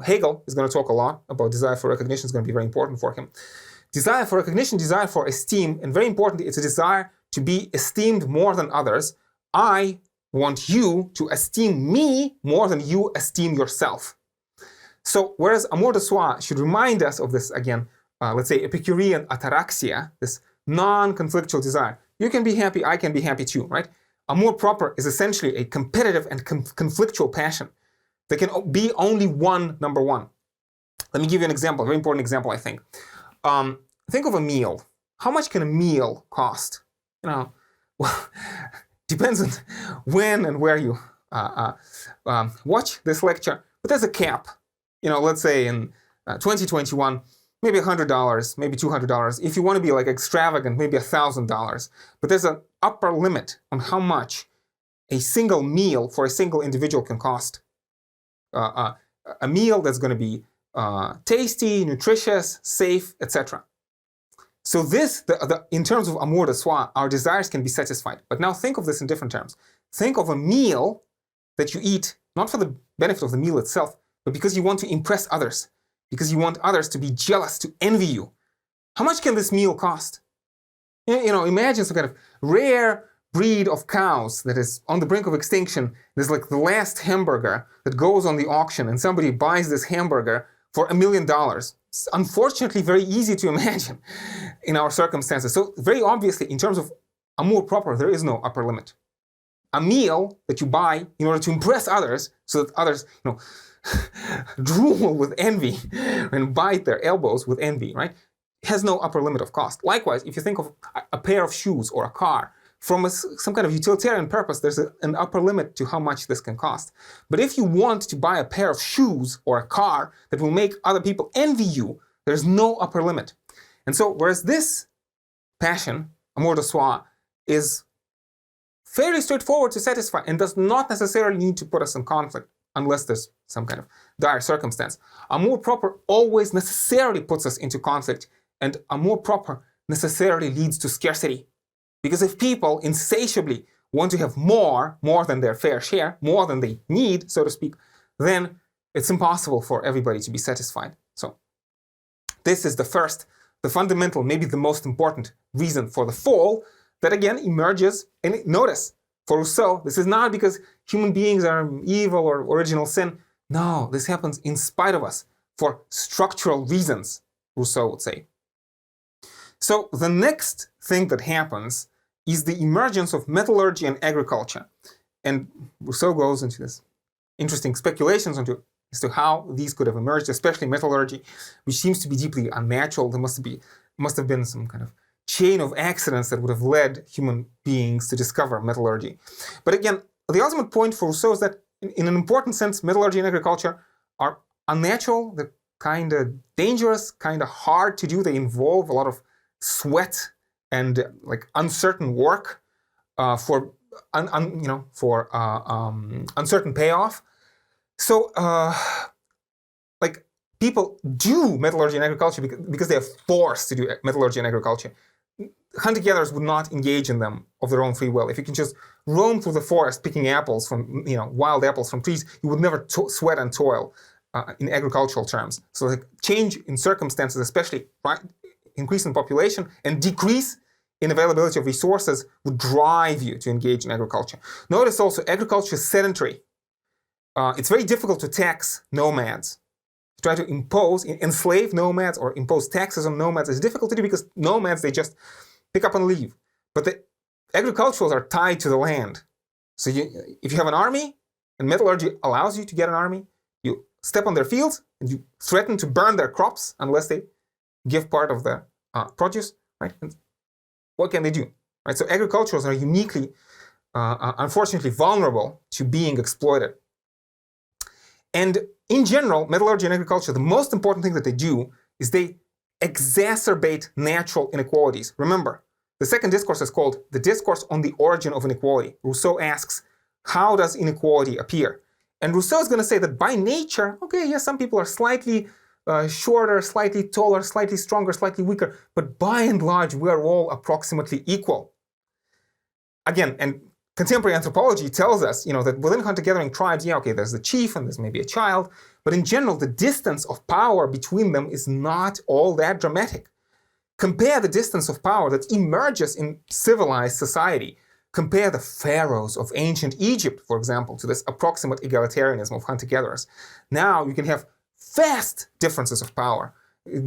Hegel is going to talk a lot about desire for recognition. It's going to be very important for him. Desire for recognition, desire for esteem, and very importantly, it's a desire to be esteemed more than others. I want you to esteem me more than you esteem yourself. So whereas amour de soi should remind us of this, again, let's say Epicurean ataraxia, this non-conflictual desire. You can be happy, I can be happy too, right? Amour propre is essentially a competitive and conflictual passion. There can be only one number one. Let me give you an example, a very important example, I think. Think of a meal. How much can a meal cost? Well, depends on when and where you watch this lecture. But there's a cap. Let's say in 2021, maybe $100, maybe $200. If you want to be like extravagant, maybe $1,000. But there's an upper limit on how much a single meal for a single individual can cost. A meal that's going to be tasty, nutritious, safe, etc. So this, in terms of amour de soi, our desires can be satisfied. But now think of this in different terms. Think of a meal that you eat, not for the benefit of the meal itself, but because you want to impress others, because you want others to be jealous, to envy you. How much can this meal cost? Imagine some kind of rare breed of cows that is on the brink of extinction. There's like the last hamburger that goes on the auction and somebody buys this hamburger for $1 million. It's unfortunately very easy to imagine in our circumstances. So very obviously, in terms of amour propre, there is no upper limit. A meal that you buy in order to impress others so that others, drool with envy and bite their elbows with envy, right? Has no upper limit of cost. Likewise, if you think of a pair of shoes or a car, from some kind of utilitarian purpose, there's an upper limit to how much this can cost. But if you want to buy a pair of shoes or a car that will make other people envy you, there's no upper limit. And so, whereas this passion, amour de soi, is fairly straightforward to satisfy and does not necessarily need to put us in conflict, unless there's some kind of dire circumstance. Amour propre always necessarily puts us into conflict, and amour propre necessarily leads to scarcity. Because if people insatiably want to have more than their fair share, more than they need, so to speak, then it's impossible for everybody to be satisfied. So this is the fundamental, maybe the most important reason for the fall that again emerges. And notice, for Rousseau, this is not because human beings are evil or original sin. No, this happens in spite of us, for structural reasons, Rousseau would say. So the next thing that happens is the emergence of metallurgy and agriculture. And Rousseau goes into this interesting speculations onto as to how these could have emerged, especially metallurgy, which seems to be deeply unnatural. There must have been some kind of chain of accidents that would have led human beings to discover metallurgy. But again, the ultimate point for Rousseau is that in an important sense, metallurgy and agriculture are unnatural, they're kind of dangerous, kind of hard to do. They involve a lot of sweat and like uncertain work for uncertain payoff. So like people do metallurgy and agriculture because they are forced to do metallurgy and agriculture. Hunter-gatherers would not engage in them of their own free will. If you can just roam through the forest picking apples from, wild apples from trees, you would never sweat and toil in agricultural terms. So the change in circumstances, especially increase in population and decrease in availability of resources, would drive you to engage in agriculture. Notice also, agriculture is sedentary. It's very difficult to tax nomads. To try to enslave nomads or impose taxes on nomads is difficult to do because nomads, they just pick up and leave. But the agriculturals are tied to the land. So if you have an army, and metallurgy allows you to get an army, you step on their fields and you threaten to burn their crops unless they give part of the produce, right? And what can they do, right? So agriculturals are uniquely, unfortunately, vulnerable to being exploited. And in general, metallurgy and agriculture, the most important thing that they do is they exacerbate natural inequalities. Remember, the second discourse is called The Discourse on the Origin of Inequality. Rousseau asks, how does inequality appear? And Rousseau is going to say that by nature, okay, yes, some people are slightly shorter, slightly taller, slightly stronger, slightly weaker, but by and large, we are all approximately equal. Again, and contemporary anthropology tells us, that within hunter-gathering tribes, there's the chief and there's maybe a child, but in general, the distance of power between them is not all that dramatic. Compare the distance of power that emerges in civilized society. Compare the pharaohs of ancient Egypt, for example, to this approximate egalitarianism of hunter-gatherers. Now you can have vast differences of power.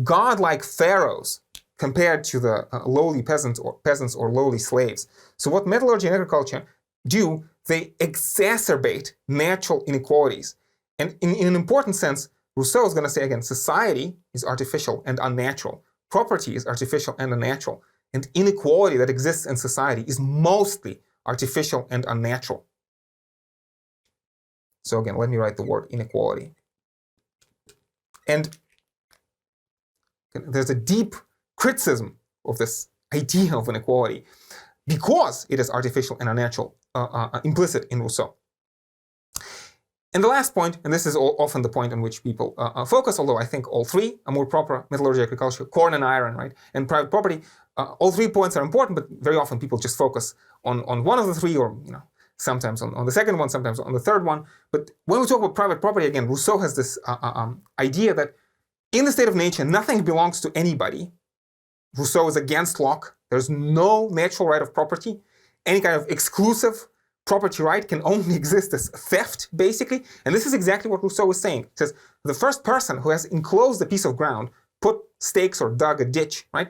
Godlike pharaohs compared to the lowly peasants or lowly slaves. So what metallurgy and agriculture do, they exacerbate natural inequalities. And in an important sense, Rousseau is going to say again, society is artificial and unnatural. Property is artificial and unnatural. And inequality that exists in society is mostly artificial and unnatural. So again, let me write the word inequality. And there's a deep criticism of this idea of inequality because it is artificial and unnatural, implicit in Rousseau. And the last point, and this is often the point on which people focus, although I think all three, Amour, propre, Metallurgy Agriculture, corn and iron, right, and private property, all 3 points are important, but very often people just focus on one of the 3, or sometimes on the second one, sometimes on the third one. But when we talk about private property, again, Rousseau has this idea that in the state of nature, nothing belongs to anybody. Rousseau is against Locke. There's no natural right of property. Any kind of exclusive property right can only exist as theft, basically. And this is exactly what Rousseau is saying. He says, the first person who has enclosed a piece of ground, put stakes or dug a ditch, right,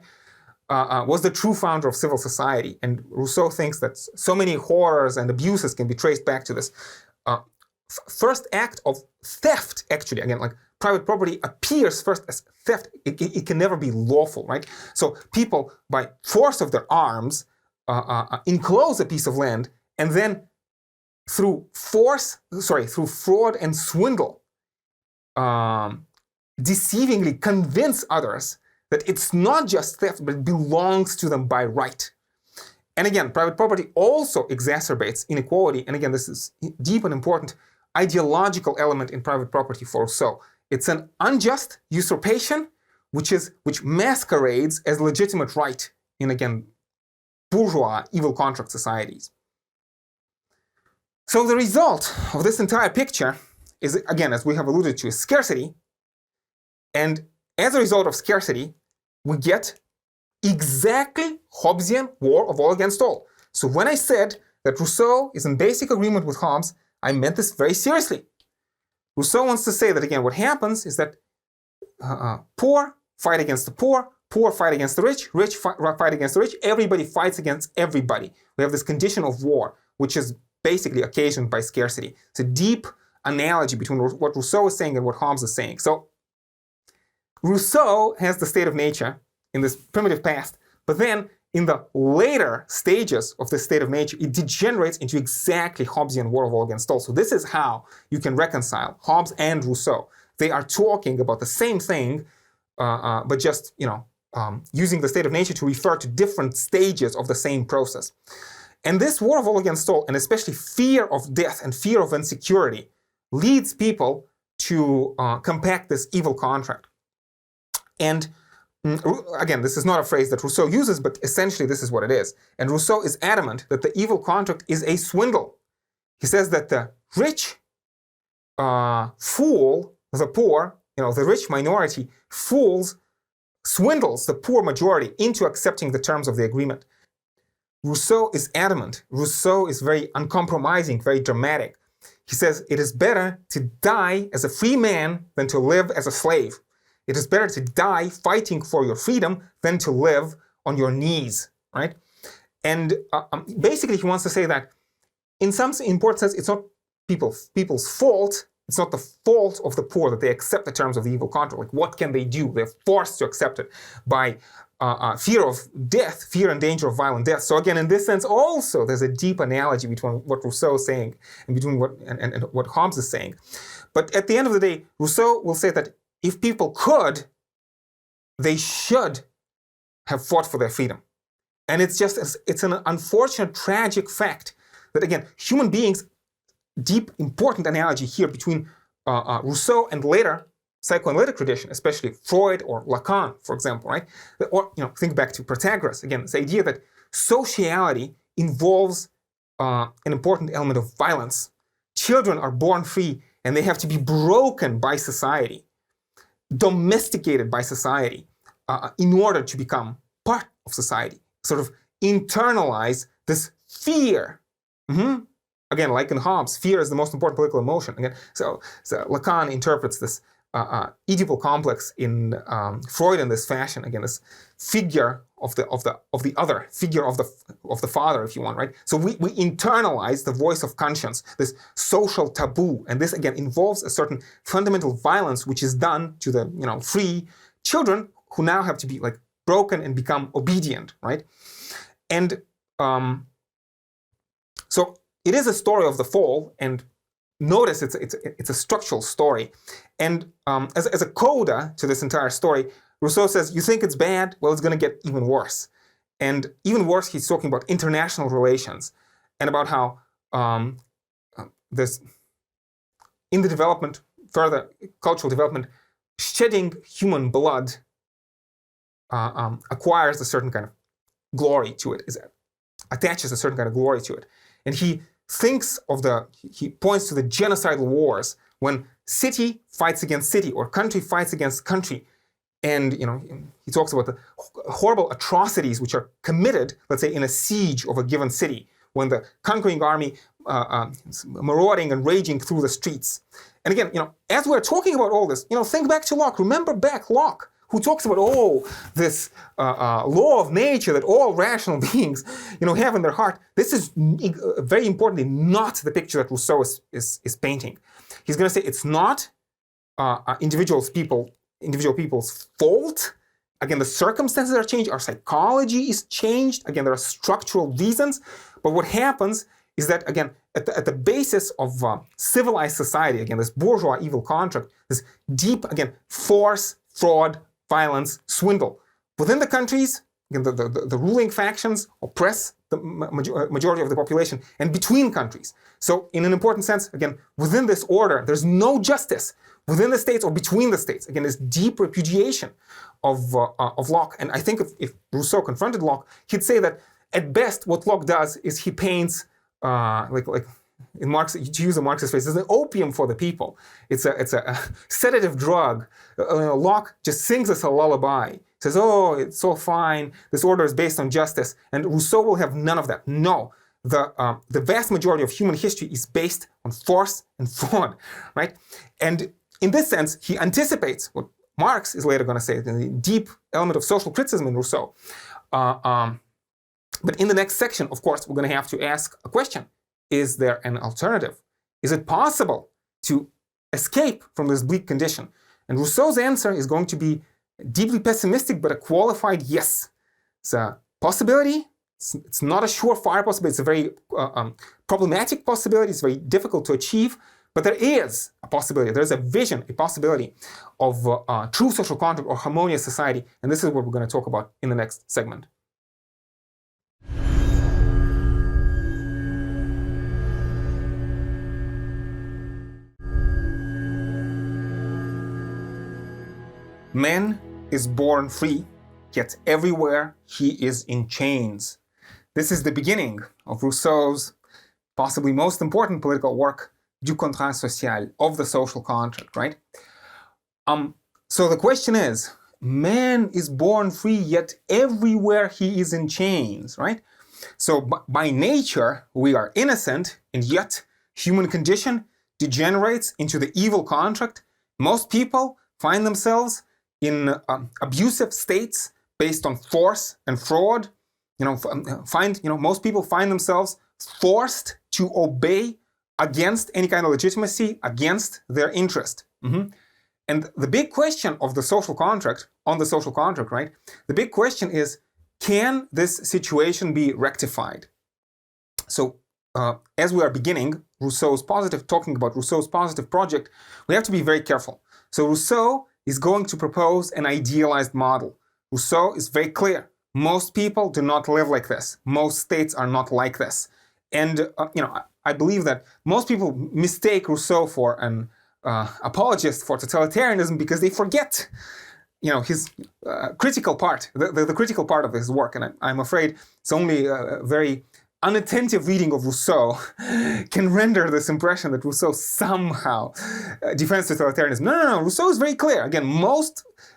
was the true founder of civil society. And Rousseau thinks that so many horrors and abuses can be traced back to this first act of theft, actually. Again, like private property appears first as theft. It can never be lawful, right? So people, by force of their arms, enclose a piece of land, and then through fraud and swindle, deceivingly convince others that it's not just theft, but it belongs to them by right. And again, private property also exacerbates inequality. And again, this is deep and important ideological element in private property for Rousseau. It's an unjust usurpation, which masquerades as legitimate right in, again, bourgeois evil contract societies. So the result of this entire picture is, again, as we have alluded to, is scarcity. And as a result of scarcity, we get exactly Hobbesian war of all against all. So when I said that Rousseau is in basic agreement with Hobbes, I meant this very seriously. Rousseau wants to say that, again, what happens is that poor fight against the poor fight against the rich fight against the rich, everybody fights against everybody. We have this condition of war, which is basically occasioned by scarcity. It's a deep analogy between what Rousseau is saying and what Hobbes is saying. So Rousseau has the state of nature in this primitive past, but then in the later stages of the state of nature, it degenerates into exactly Hobbesian war of all against all. So this is how you can reconcile Hobbes and Rousseau. They are talking about the same thing, but just, using the state of nature to refer to different stages of the same process. And this war of all against all, and especially fear of death and fear of insecurity, leads people to compact this evil contract. And again, this is not a phrase that Rousseau uses, but essentially this is what it is. And Rousseau is adamant that the evil contract is a swindle. He says that the rich fool the poor, the rich minority swindles the poor majority into accepting the terms of the agreement. Rousseau is adamant. Rousseau is very uncompromising, very dramatic. He says it is better to die as a free man than to live as a slave. It is better to die fighting for your freedom than to live on your knees, right? And basically he wants to say that in some important sense, it's not people's fault. It's not the fault of the poor that they accept the terms of the evil contract. Like, what can they do? They're forced to accept it by fear of death, fear and danger of violent death. So again, in this sense also, there's a deep analogy between what Rousseau is saying and between what Hobbes is saying. But at the end of the day, Rousseau will say that if people could, they should have fought for their freedom. And it's an unfortunate, tragic fact that, again, human beings, deep, important analogy here between Rousseau and later psychoanalytic tradition, especially Freud or Lacan, for example, right? Or, think back to Protagoras, again, this idea that sociality involves an important element of violence. Children are born free and they have to be broken by society, domesticated by society, in order to become part of society, sort of internalize this fear. Again, like in Hobbes, fear is the most important political emotion. Again, so Lacan interprets this Oedipal complex in Freud in this fashion. Again, this figure of the other, figure of the father, if you want, right? So we internalize the voice of conscience, this social taboo, and this again involves a certain fundamental violence which is done to the free children who now have to be like broken and become obedient, right? And so it is a story of the fall, and notice it's a structural story. And as a coda to this entire story, Rousseau says, you think it's bad? Well, it's going to get even worse. And even worse, he's talking about international relations and about how there's, in the development, further cultural development, shedding human blood acquires a certain kind of glory to it, attaches a certain kind of glory to it. And he points to the genocidal wars when city fights against city or country fights against country. And, he talks about the horrible atrocities which are committed, let's say, in a siege of a given city, when the conquering army is marauding and raging through the streets. And again, as we're talking about all this, think back to Locke. Remember back Locke, who talks about, this law of nature that all rational beings, have in their heart. This is very importantly not the picture that Rousseau is painting. He's going to say it's not individual people's fault. Again, the circumstances are changed. Our psychology is changed. Again, there are structural reasons. But what happens is that, again, at the basis of civilized society, again, this bourgeois evil contract, this deep, again, force, fraud, violence, swindle. Within the countries, again, the ruling factions oppress the majority of the population, and between countries. So in an important sense, again, within this order, there's no justice within the states or between the states. Again, this deep repudiation of Locke. And I think if Rousseau confronted Locke, he'd say that at best what Locke does is he paints like in Marx, to use a Marxist phrase, it's an opium for the people. It's a sedative drug. Locke just sings us a lullaby. Says, oh, it's so fine. This order is based on justice. And Rousseau will have none of that. No, the vast majority of human history is based on force and fraud, right? And in this sense, he anticipates what Marx is later going to say, the deep element of social criticism in Rousseau. But in the next section, of course, we're going to have to ask a question. Is there an alternative? Is it possible to escape from this bleak condition? And Rousseau's answer is going to be deeply pessimistic, but a qualified yes. It's a possibility. It's not a surefire possibility. It's a very problematic possibility. It's very difficult to achieve. But there is a possibility. There's a vision, a possibility of true social contract or harmonious society. And this is what we're going to talk about in the next segment. Man is born free, yet everywhere he is in chains. This is the beginning of Rousseau's possibly most important political work, Du contrat social, of the social contract, right? So the question is, man is born free, yet everywhere he is in chains, right? So by nature, we are innocent, and yet human condition degenerates into the evil contract. Most people find themselves in abusive states based on force and fraud. Most people find themselves forced to obey against any kind of legitimacy, against their interest. And the big question of the social contract, on the social contract, right? The big question is, can this situation be rectified? So as we are beginning talking about Rousseau's positive project, we have to be very careful. So Rousseau is going to propose an idealized model. Rousseau is very clear. Most people do not live like this. Most states are not like this. And, I believe that most people mistake Rousseau for an apologist for totalitarianism because they forget, his critical part, the critical part of his work. And I'm afraid it's only a very unattentive reading of Rousseau can render this impression that Rousseau somehow defends totalitarianism. No. Rousseau is very clear. Again,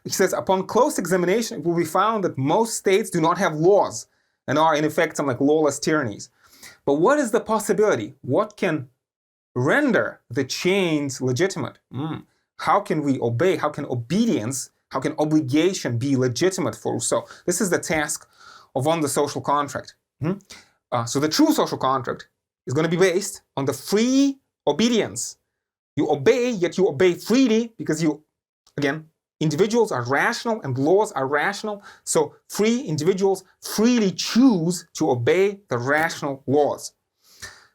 he says, upon close examination, it will be found that most states do not have laws and are in effect some like lawless tyrannies. But what is the possibility? What can render the chains legitimate? How can we obey? How can obedience, how can obligation be legitimate for Rousseau? This is the task of On the Social Contract. So the true social contract is going to be based on the free obedience. You obey, yet you obey freely because individuals are rational and laws are rational. So free individuals freely choose to obey the rational laws.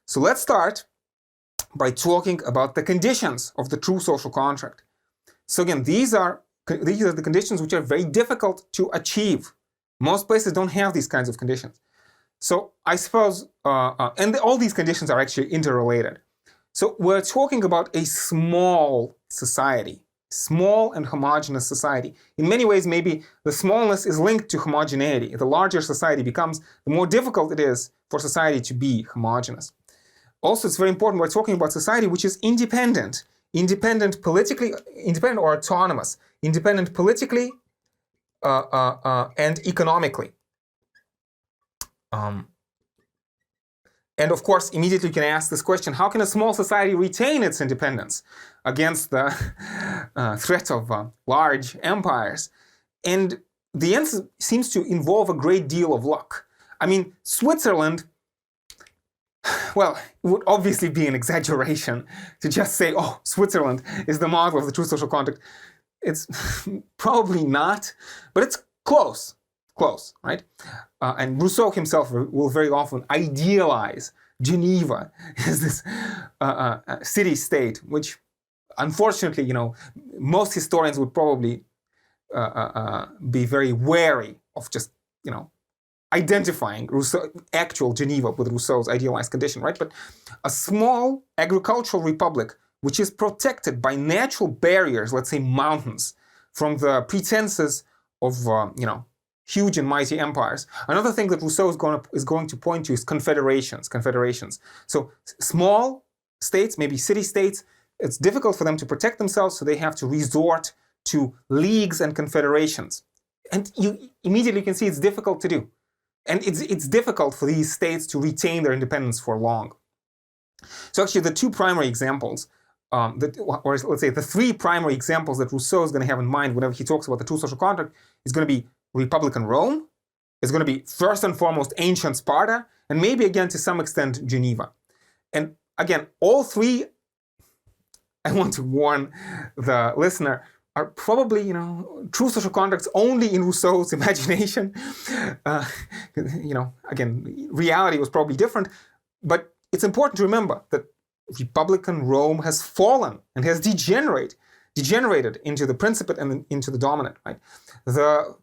So let's start by talking about the conditions of the true social contract. So again, these are the conditions which are very difficult to achieve. Most places don't have these kinds of conditions. So I suppose, and all these conditions are actually interrelated. So we're talking about a small society, small and homogeneous society. In many ways, maybe the smallness is linked to homogeneity. The larger society becomes, the more difficult it is for society to be homogeneous. Also, it's very important, we're talking about society which is independent politically, independent or autonomous, independent politically and economically. And of course, immediately you can ask this question, how can a small society retain its independence against the threat of large empires? And the answer seems to involve a great deal of luck. I mean, Switzerland, well, it would obviously be an exaggeration to just say, oh, Switzerland is the model of the true social contract. It's probably not, but it's close, right? And Rousseau himself will very often idealize Geneva as this city-state, which unfortunately, most historians would probably be very wary of just, identifying actual Geneva with Rousseau's idealized condition, right? But a small agricultural republic which is protected by natural barriers, let's say mountains, from the pretenses of, huge and mighty empires. Another thing that Rousseau is going to point to is confederations. So small states, maybe city-states, it's difficult for them to protect themselves, so they have to resort to leagues and confederations. And you immediately can see it's difficult to do. And it's difficult for these states to retain their independence for long. So actually the two primary examples, or let's say the three primary examples that Rousseau is going to have in mind whenever he talks about the true social contract is going to be Republican Rome, it's going to be first and foremost ancient Sparta, and maybe again to some extent Geneva. And again, all three, I want to warn the listener, are probably, true social contracts only in Rousseau's imagination. Again, reality was probably different, but it's important to remember that Republican Rome has fallen and has degenerated into the Principate and into the dominant, right? The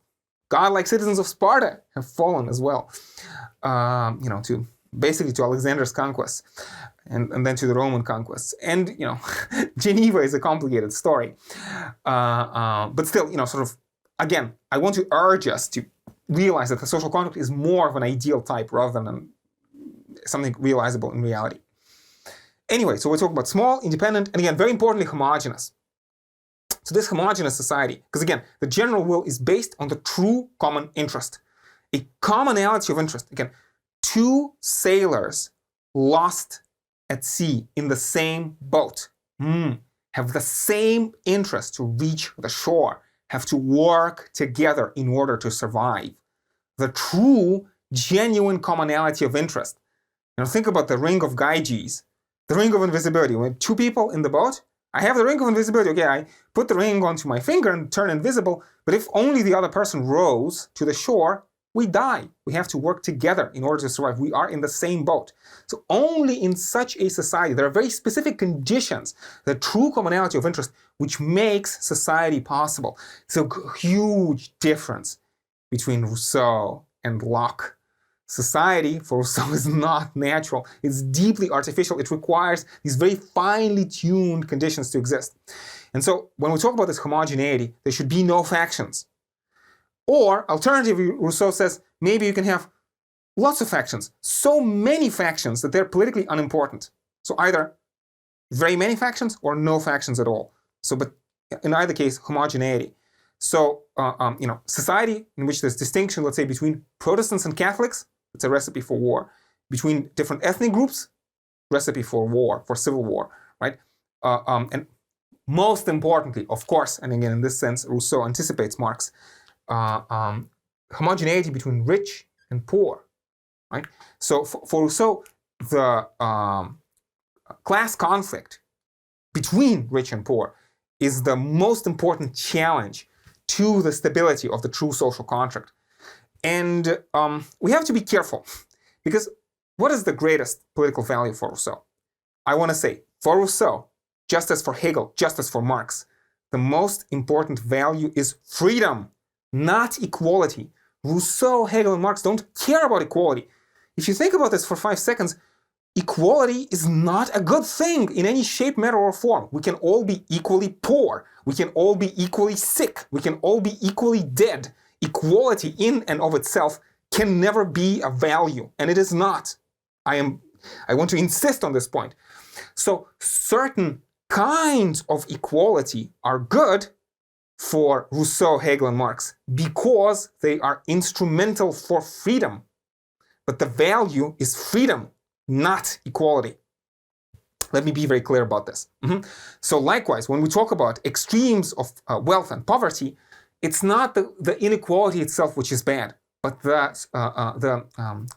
godlike citizens of Sparta have fallen as well, to Alexander's conquests, and then to the Roman conquests. And, Geneva is a complicated story. But still, again, I want to urge us to realize that the social contract is more of an ideal type rather than something realizable in reality. Anyway, so we're talking about small, independent, and again, very importantly, homogeneous. So this homogeneous society, because again, the general will is based on the true common interest. A commonality of interest. Again, two sailors lost at sea in the same boat have the same interest to reach the shore, have to work together in order to survive. The true, genuine commonality of interest. Think about the ring of Gyges, the ring of invisibility. When two people in the boat, I have the ring of invisibility. Okay, I put the ring onto my finger and turn invisible, but if only the other person rows to the shore, we die. We have to work together in order to survive. We are in the same boat. So only in such a society, there are very specific conditions, the true commonality of interest, which makes society possible. So huge difference between Rousseau and Locke. Society for Rousseau is not natural. It's deeply artificial. It requires these very finely tuned conditions to exist. And so when we talk about this homogeneity, there should be no factions. Or, alternatively, Rousseau says, maybe you can have lots of factions, so many factions that they're politically unimportant. So either very many factions or no factions at all. So, but in either case, homogeneity. So, society in which there's distinction, let's say, between Protestants and Catholics, it's a recipe for war. Between different ethnic groups, recipe for war, for civil war, right? And most importantly, of course, and again, in this sense, Rousseau anticipates Marx, homogeneity between rich and poor, right? So for Rousseau, the class conflict between rich and poor is the most important challenge to the stability of the true social contract. And we have to be careful, because what is the greatest political value for Rousseau? I want to say, for Rousseau, just as for Hegel, just as for Marx, the most important value is freedom, not equality. Rousseau, Hegel, and Marx don't care about equality. If you think about this for 5 seconds, equality is not a good thing in any shape, matter, or form. We can all be equally poor. We can all be equally sick. We can all be equally dead. Equality in and of itself can never be a value, and it is not. I want to insist on this point. So certain kinds of equality are good for Rousseau, Hegel, and Marx because they are instrumental for freedom. But the value is freedom, not equality. Let me be very clear about this. So likewise, when we talk about extremes of wealth and poverty, it's not the inequality itself which is bad, but the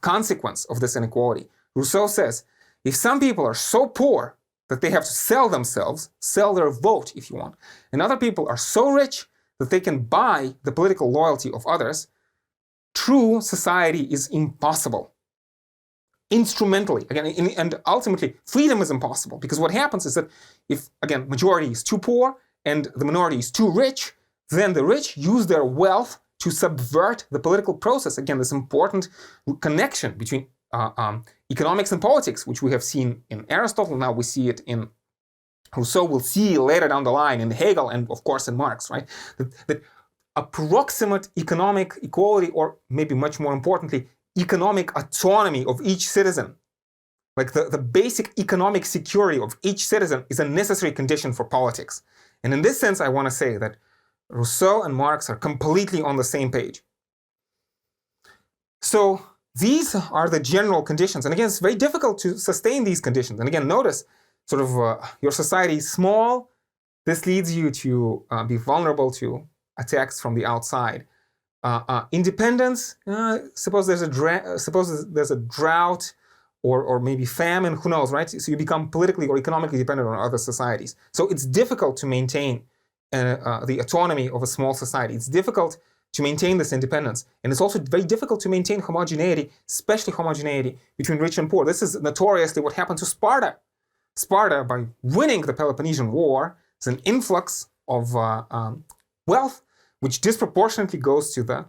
consequence of this inequality. Rousseau says, if some people are so poor that they have to sell themselves, sell their vote if you want, and other people are so rich that they can buy the political loyalty of others, true society is impossible. Instrumentally, again, and ultimately, freedom is impossible, because what happens is that if, again, majority is too poor and the minority is too rich, then the rich use their wealth to subvert the political process. Again, this important connection between economics and politics, which we have seen in Aristotle, now we see it in Rousseau, we'll see later down the line in Hegel and, of course, in Marx, right? That approximate economic equality, or maybe much more importantly, economic autonomy of each citizen, like the basic economic security of each citizen, is a necessary condition for politics. And in this sense, I want to say that Rousseau and Marx are completely on the same page. So these are the general conditions. And again, it's very difficult to sustain these conditions. And again, notice sort of your society is small. This leads you to be vulnerable to attacks from the outside. Independence, suppose there's a drought, or maybe famine, who knows, right? So you become politically or economically dependent on other societies. So it's difficult to maintain the autonomy of a small society. It's difficult to maintain this independence. And it's also very difficult to maintain homogeneity, especially homogeneity between rich and poor. This is notoriously what happened to Sparta. Sparta, by winning the Peloponnesian War, is an influx of wealth, which disproportionately goes to the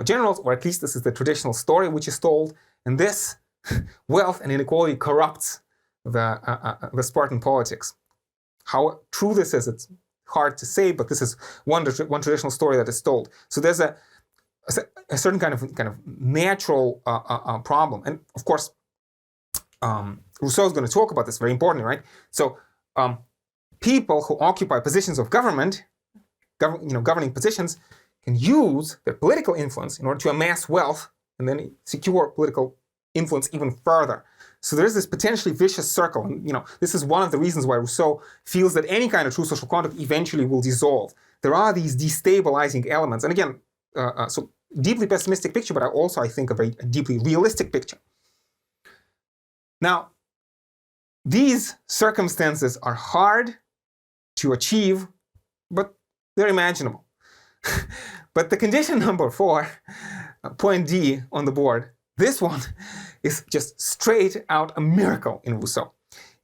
generals, or at least this is the traditional story which is told. And this wealth and inequality corrupts the Spartan politics. How true this is, it's hard to say, but this is one traditional story that is told. So there's a certain kind of natural problem, and of course, Rousseau is going to talk about this very importantly, right? So people who occupy positions of government, governing positions, can use their political influence in order to amass wealth and then secure political influence even further. So there's this potentially vicious circle, and this is one of the reasons why Rousseau feels that any kind of true social contact eventually will dissolve. There are these destabilizing elements, and again, so deeply pessimistic picture, but I think a very deeply realistic picture. Now, these circumstances are hard to achieve, but they're imaginable. But the condition number 4, point D on the board, this one is just straight out a miracle in Rousseau.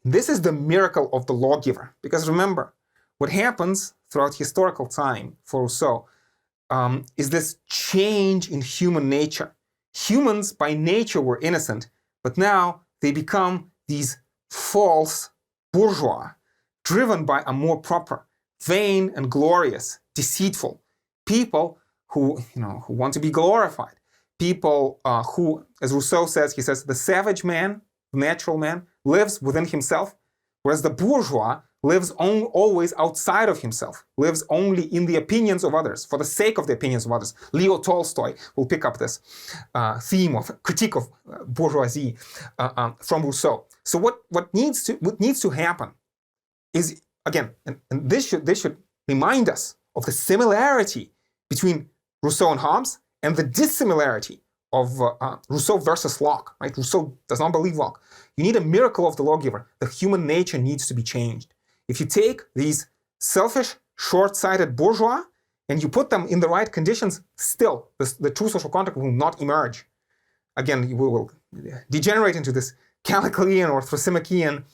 This is the miracle of the lawgiver. Because remember, what happens throughout historical time for Rousseau is this change in human nature. Humans by nature were innocent, but now they become these false bourgeois, driven by amour propre, vain and glorious, deceitful, people who want to be glorified, people who, as Rousseau says, he says, the savage man, the natural man, lives within himself, whereas the bourgeois lives always outside of himself, lives only in the opinions of others, for the sake of the opinions of others. Leo Tolstoy will pick up this theme of critique of bourgeoisie from Rousseau. So what needs to happen is, again, and this should remind us of the similarity between Rousseau and Hobbes and the dissimilarity of Rousseau versus Locke. Right? Rousseau does not believe Locke. You need a miracle of the lawgiver. The human nature needs to be changed. If you take these selfish, short-sighted bourgeois and you put them in the right conditions, still the true social contract will not emerge. Again, we will degenerate into this Calliclean or Thrasymacheian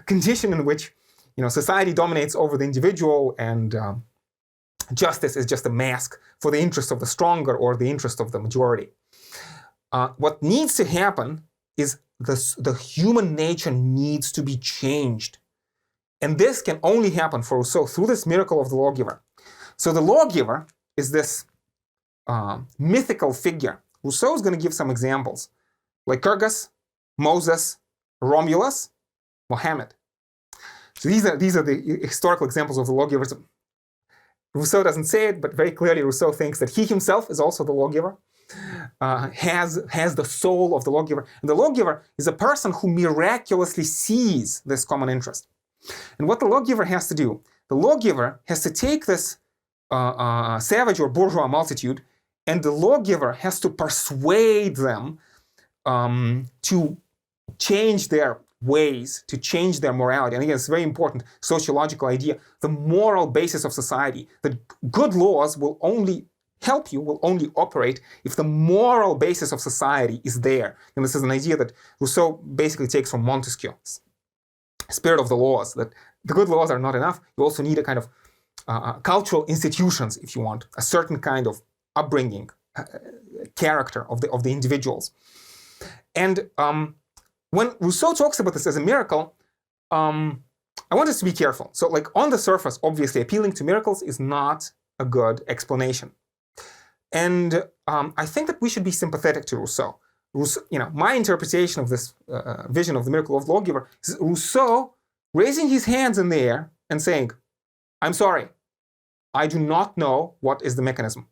condition in which society dominates over the individual, and justice is just a mask for the interest of the stronger or the interest of the majority. What needs to happen is the human nature needs to be changed. And this can only happen for Rousseau through this miracle of the lawgiver. So the lawgiver is this mythical figure. Rousseau is going to give some examples. Lycurgus, Moses, Romulus, Mohammed. So these are the historical examples of the lawgivers. Rousseau doesn't say it, but very clearly Rousseau thinks that he himself is also the lawgiver, has the soul of the lawgiver. And the lawgiver is a person who miraculously sees this common interest. And what the lawgiver has to do, the lawgiver has to take this savage or bourgeois multitude, and the lawgiver has to persuade them to change their ways, to change their morality. And again, it's a very important sociological idea, the moral basis of society. That good laws will only help you, will only operate if the moral basis of society is there. And this is an idea that Rousseau basically takes from Montesquieu, spirit of the laws, that the good laws are not enough. You also need a kind of cultural institutions, if you want, a certain kind of upbringing, character of the individuals. And when Rousseau talks about this as a miracle, I want us to be careful. So, on the surface, obviously, appealing to miracles is not a good explanation. And I think that we should be sympathetic to Rousseau. My interpretation of this vision of the miracle of the lawgiver is Rousseau raising his hands in the air and saying, I'm sorry, I do not know what is the mechanism.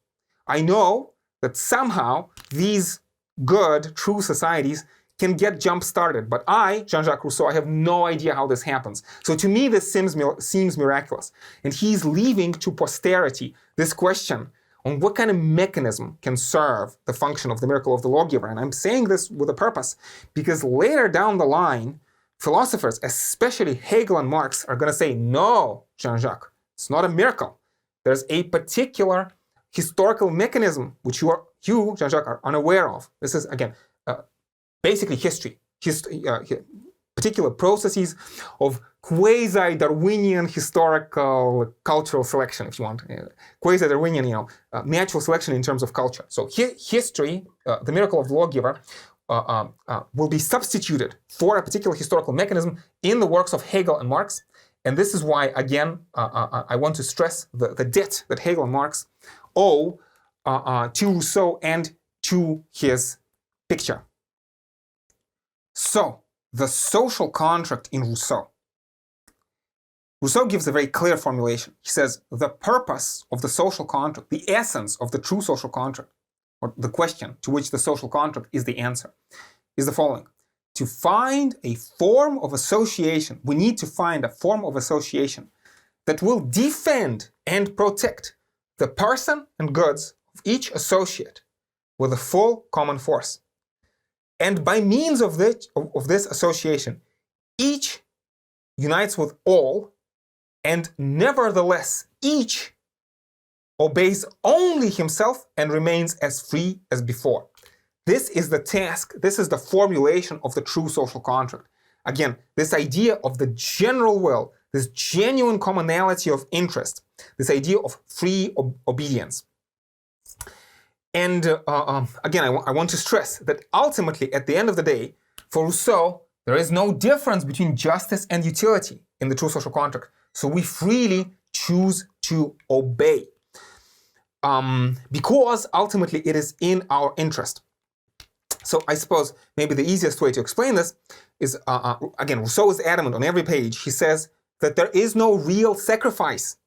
I know that somehow these good, true societies can get jump-started. But I, Jean-Jacques Rousseau, I have no idea how this happens. So to me, this seems miraculous. And he's leaving to posterity this question on what kind of mechanism can serve the function of the miracle of the lawgiver. And I'm saying this with a purpose, because later down the line, philosophers, especially Hegel and Marx, are going to say, no, Jean-Jacques, it's not a miracle. There's a particular historical mechanism which you, Jean-Jacques, are unaware of. This is, again, basically history. Particular processes of quasi-Darwinian historical cultural selection, if you want. Quasi-Darwinian, natural selection in terms of culture. So history, the miracle of the lawgiver, will be substituted for a particular historical mechanism in the works of Hegel and Marx. And this is why, again, I want to stress the debt that Hegel and Marx owe to Rousseau and to his picture. So, the social contract in Rousseau. Rousseau gives a very clear formulation. He says, the purpose of the social contract, the essence of the true social contract, or the question to which the social contract is the answer, is the following. To find a form of association, we need to find a form of association that will defend and protect the person and goods of each associate with a full common force. And by means of this association, each unites with all, and nevertheless, each obeys only himself and remains as free as before. This is the task, this is the formulation of the true social contract. Again, this idea of the general will, this genuine commonality of interest, this idea of free obedience. And again, I want to stress that ultimately, at the end of the day, for Rousseau, there is no difference between justice and utility in the true social contract. So we freely choose to obey, because ultimately it is in our interest. So I suppose maybe the easiest way to explain this is, again, Rousseau is adamant on every page. He says that there is no real sacrifice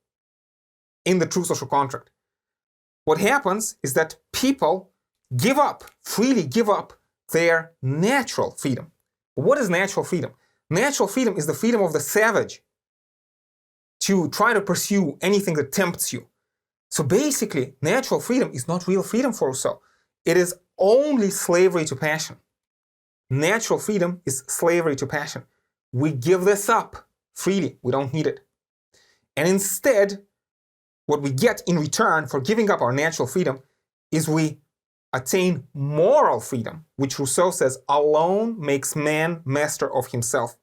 in the true social contract. What happens is that people freely give up their natural freedom. What is natural freedom? Natural freedom is the freedom of the savage to try to pursue anything that tempts you. So basically, natural freedom is not real freedom for Rousseau. It is only slavery to passion. Natural freedom is slavery to passion. We give this up freely. We don't need it. And instead, what we get in return for giving up our natural freedom is we attain moral freedom, which Rousseau says alone makes man master of himself.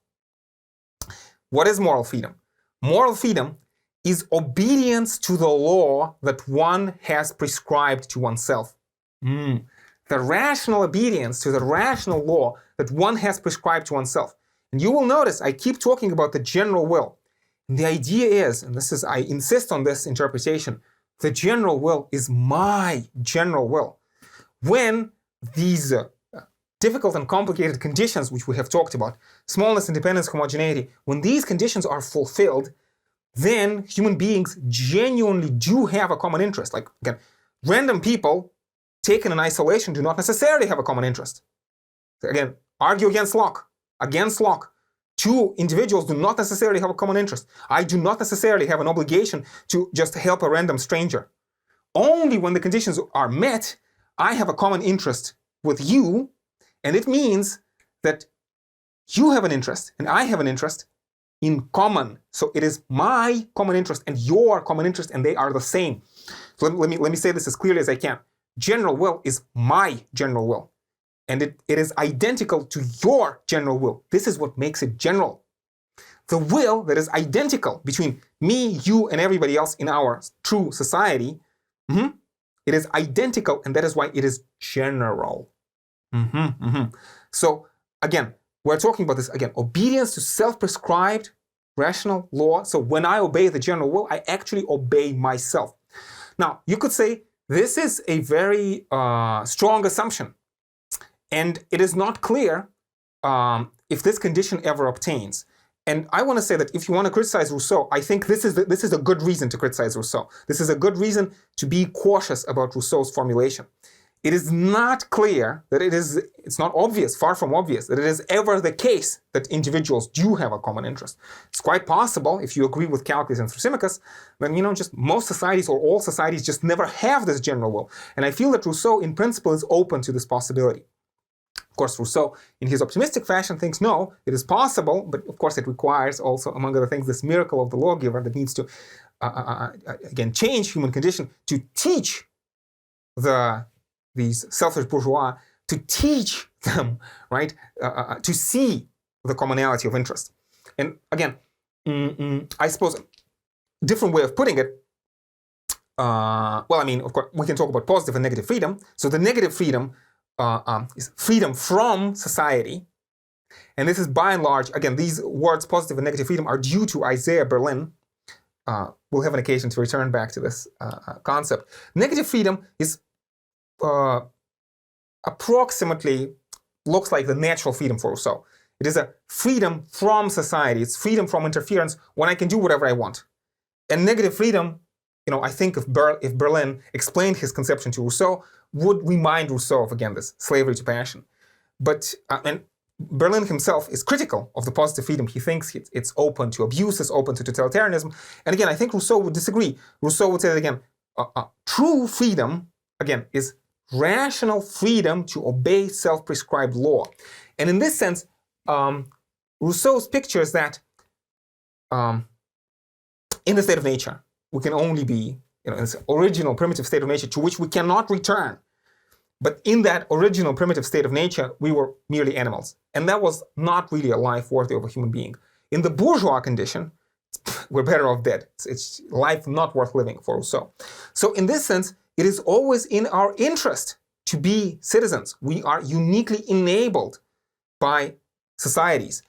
What is moral freedom? Moral freedom is obedience to the law that one has prescribed to oneself. The rational obedience to the rational law that one has prescribed to oneself. And you will notice I keep talking about the general will. And the idea is, and this is, I insist on this interpretation, the general will is my general will. When these difficult and complicated conditions which we have talked about, smallness, independence, homogeneity, when these conditions are fulfilled, then human beings genuinely do have a common interest. Like, again, random people taken in isolation do not necessarily have a common interest. So again, argue against Locke. Against Locke. Two individuals do not necessarily have a common interest. I do not necessarily have an obligation to just help a random stranger. Only when the conditions are met, I have a common interest with you, and it means that you have an interest and I have an interest in common. So it is my common interest and your common interest, and they are the same. So let me say this as clearly as I can. General will is my general will. And it is identical to your general will. This is what makes it general. The will that is identical between me, you, and everybody else in our true society, it is identical, and that is why it is general. So again, we're talking about this, again, obedience to self-prescribed rational law. So when I obey the general will, I actually obey myself. Now, you could say this is a very strong assumption. And it is not clear if this condition ever obtains. And I want to say that if you want to criticize Rousseau, I think this is a good reason to criticize Rousseau. This is a good reason to be cautious about Rousseau's formulation. it is not clear that it's not obvious, far from obvious, that it is ever the case that individuals do have a common interest. It's quite possible, if you agree with Calculus and Thrasymachus, then, just most societies or all societies just never have this general will. And I feel that Rousseau, in principle, is open to this possibility. Of course, Rousseau, in his optimistic fashion, thinks, no, it is possible, but of course it requires also, among other things, this miracle of the lawgiver that needs to, again, change human condition to teach these selfish bourgeois, to teach them, right, to see the commonality of interest. And again, I suppose, different way of putting it, well, I mean, of course, we can talk about positive and negative freedom. So the negative freedom is freedom from society. And this is by and large, again, these words, positive and negative freedom, are due to Isaiah Berlin. We'll have an occasion to return back to this concept. Negative freedom is approximately looks like the natural freedom for Rousseau. It is a freedom from society. It's freedom from interference when I can do whatever I want. And negative freedom, I think if Berlin explained his conception to Rousseau, would remind Rousseau of, again, this slavery to passion. But, and Berlin himself is critical of the positive freedom. He thinks it's open to abuses, open to totalitarianism. And again, I think Rousseau would disagree. Rousseau would say that, again, true freedom, again, is rational freedom to obey self-prescribed law. And in this sense, Rousseau's pictures that in the state of nature, we can only be in this original primitive state of nature to which we cannot return. But in that original primitive state of nature, we were merely animals. And that was not really a life worthy of a human being. In the bourgeois condition, we're better off dead. It's life not worth living for Rousseau. So in this sense, it is always in our interest to be citizens. We are uniquely enabled by societies.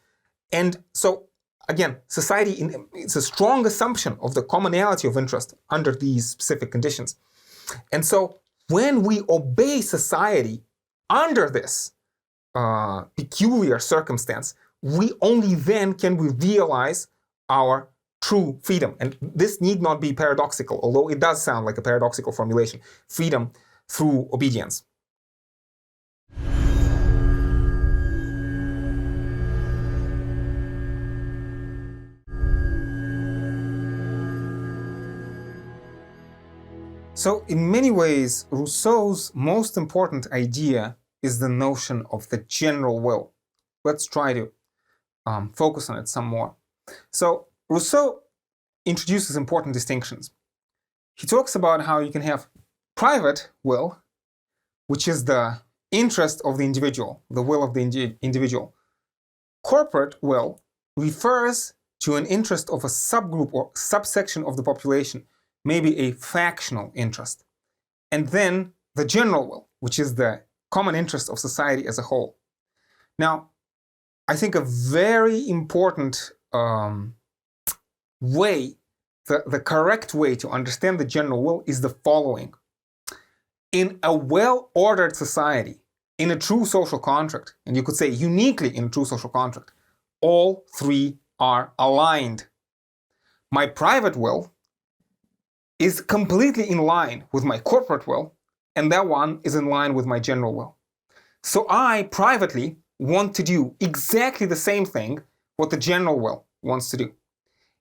And so, again, society, it's a strong assumption of the commonality of interest under these specific conditions. And so, when we obey society under this peculiar circumstance, we only then can we realize our true freedom. And this need not be paradoxical, although it does sound like a paradoxical formulation. Freedom through obedience. So in many ways, Rousseau's most important idea is the notion of the general will. Let's try to focus on it some more. So Rousseau introduces important distinctions. He talks about how you can have private will, which is the interest of the individual, the will of the individual. Corporate will refers to an interest of a subgroup or subsection of the population, maybe a factional interest. And then the general will, which is the common interest of society as a whole. Now, I think a very important way, the correct way to understand the general will is the following. In a well-ordered society, in a true social contract, and you could say uniquely in a true social contract, all three are aligned. My private will is completely in line with my corporate will, and that one is in line with my general will. So I privately want to do exactly the same thing what the general will wants to do.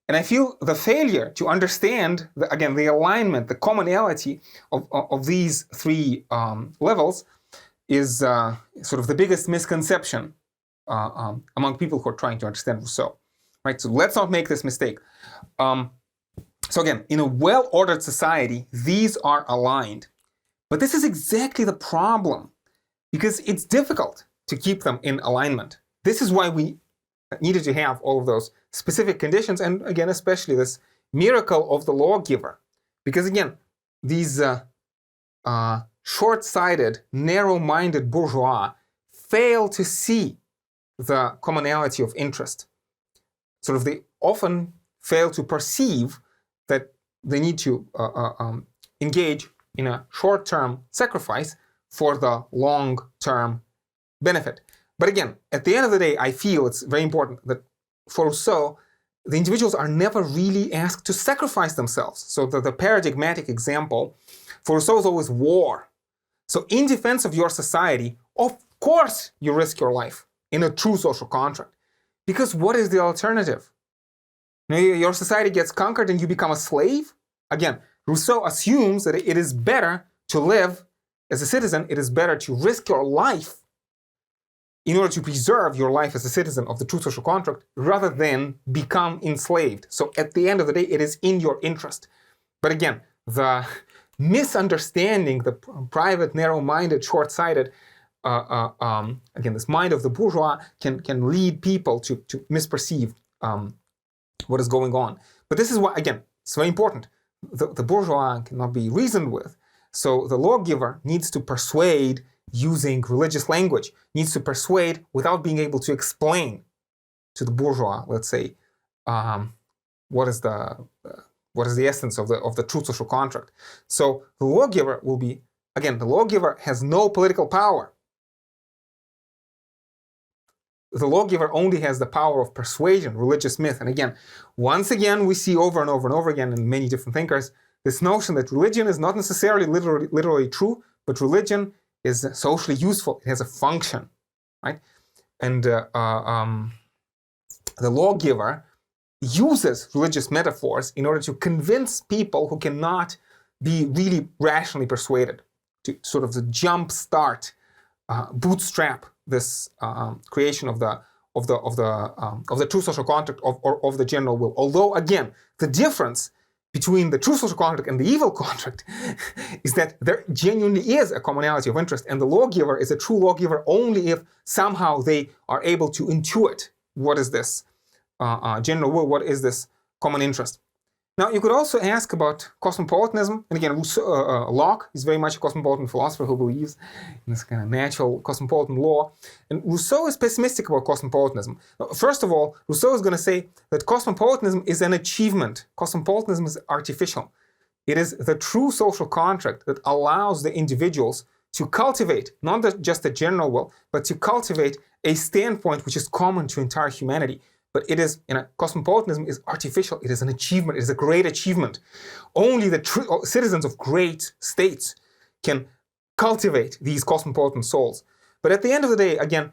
And I feel the failure to understand, the alignment, the commonality of these three levels is sort of the biggest misconception among people who are trying to understand Rousseau. Right? So let's not make this mistake. So again, in a well-ordered society, these are aligned. But this is exactly the problem, because it's difficult to keep them in alignment. This is why we needed to have all of those specific conditions, and again, especially this miracle of the lawgiver. Because again, these short-sighted, narrow-minded bourgeois fail to see the commonality of interest. Sort of they often fail to perceive that they need to engage in a short-term sacrifice for the long-term benefit. But again, at the end of the day, I feel it's very important that for Rousseau, the individuals are never really asked to sacrifice themselves. So the paradigmatic example for Rousseau is always war. So in defense of your society, of course you risk your life in a true social contract. Because what is the alternative? Your society gets conquered and you become a slave? Again, Rousseau assumes that it is better to live as a citizen, it is better to risk your life in order to preserve your life as a citizen of the true social contract rather than become enslaved. So at the end of the day, it is in your interest. But again, the misunderstanding, the private, narrow-minded, short-sighted, again, this mind of the bourgeois can lead people to misperceive what is going on. But this is why, again, it's very important. The bourgeois cannot be reasoned with. So the lawgiver needs to persuade using religious language, needs to persuade without being able to explain to the bourgeois, let's say, what is the essence of the true social contract. So the lawgiver will be, again, the lawgiver has no political power. The lawgiver only has the power of persuasion, religious myth. And again, once again, we see over and over and over again in many different thinkers, this notion that religion is not necessarily literally true, but religion is socially useful. It has a function, right? And the lawgiver uses religious metaphors in order to convince people who cannot be really rationally persuaded, to sort of jumpstart, bootstrap this creation of the true social contract of the general will. Although again, the difference between the true social contract and the evil contract is that there genuinely is a commonality of interest, and the lawgiver is a true lawgiver only if somehow they are able to intuit what is this general will, what is this common interest. Now, you could also ask about cosmopolitanism. And again, Locke is very much a cosmopolitan philosopher who believes in this kind of natural cosmopolitan law. And Rousseau is pessimistic about cosmopolitanism. First of all, Rousseau is going to say that cosmopolitanism is an achievement. Cosmopolitanism is artificial. It is the true social contract that allows the individuals to cultivate, not just the general will, but to cultivate a standpoint which is common to entire humanity. But it is, cosmopolitanism is artificial. It is an achievement. It is a great achievement. Only the citizens of great states can cultivate these cosmopolitan souls. But at the end of the day, again,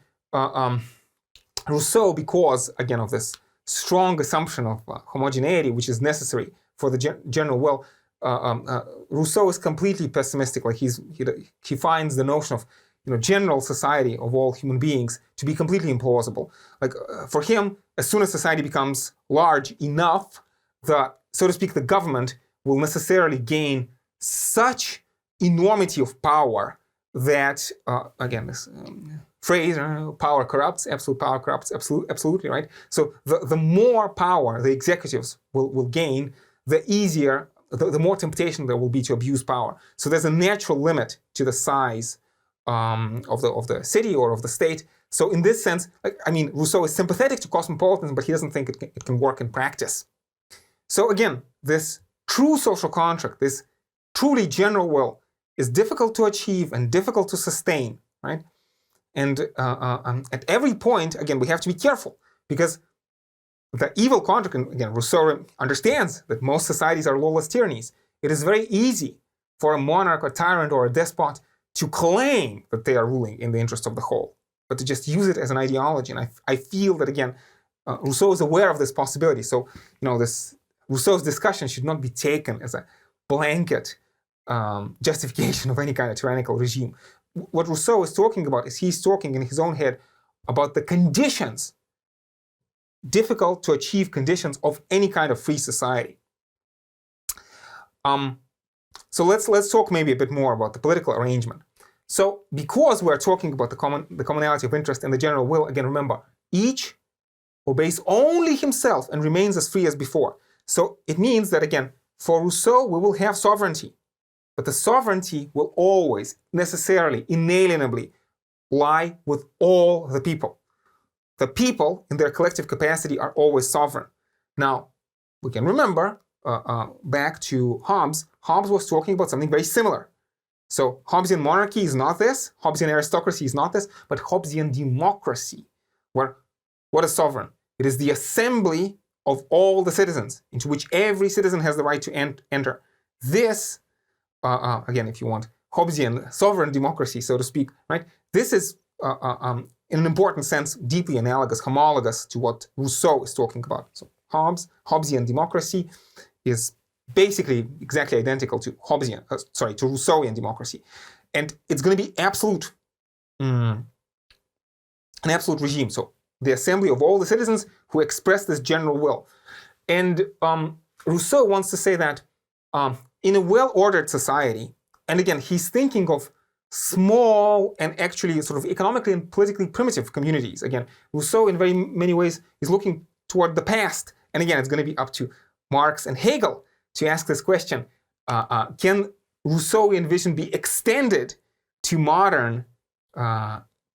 Rousseau, because, again, of this strong assumption of homogeneity, which is necessary for the general will, Rousseau is completely pessimistic. Like he finds the notion of general society of all human beings to be completely implausible. Like for him, as soon as society becomes large enough, so to speak, the government will necessarily gain such enormity of power that, again, this phrase, power corrupts, absolute power corrupts, absolutely, right? So the more power the executives will gain, the easier, the more temptation there will be to abuse power. So there's a natural limit to the size of the city or of the state. So in this sense, Rousseau is sympathetic to cosmopolitanism, but he doesn't think it can work in practice. So again, this true social contract, this truly general will, is difficult to achieve and difficult to sustain, right? And at every point, again, we have to be careful, because the evil contract, and again, Rousseau understands that most societies are lawless tyrannies. It is very easy for a monarch, a tyrant, or a despot to claim that they are ruling in the interest of the whole, but to just use it as an ideology. And I feel that, again, Rousseau is aware of this possibility. So, this Rousseau's discussion should not be taken as a blanket justification of any kind of tyrannical regime. What Rousseau is talking about is he's talking in his own head about the conditions, difficult to achieve conditions of any kind of free society. So let's talk maybe a bit more about the political arrangement. So because we're talking about the commonality of interest and the general will, again, remember, each obeys only himself and remains as free as before. So it means that, again, for Rousseau, we will have sovereignty, but the sovereignty will always, necessarily, inalienably lie with all the people. The people, in their collective capacity, are always sovereign. Now, we can remember, back to Hobbes. Hobbes was talking about something very similar. So Hobbesian monarchy is not this, Hobbesian aristocracy is not this, but Hobbesian democracy, where what is sovereign? It is the assembly of all the citizens, into which every citizen has the right to enter. This, again, if you want, Hobbesian sovereign democracy, so to speak, right? This is, in an important sense, deeply analogous, homologous to what Rousseau is talking about. So Hobbesian democracy is basically exactly identical to to Rousseauian democracy. And it's going to be absolute, an absolute regime. So the assembly of all the citizens who express this general will. And Rousseau wants to say that in a well-ordered society, and again, he's thinking of small and actually sort of economically and politically primitive communities. Again, Rousseau in very many ways is looking toward the past. And again, it's going to be up to Marx and Hegel to ask this question. Can Rousseauian vision be extended to modern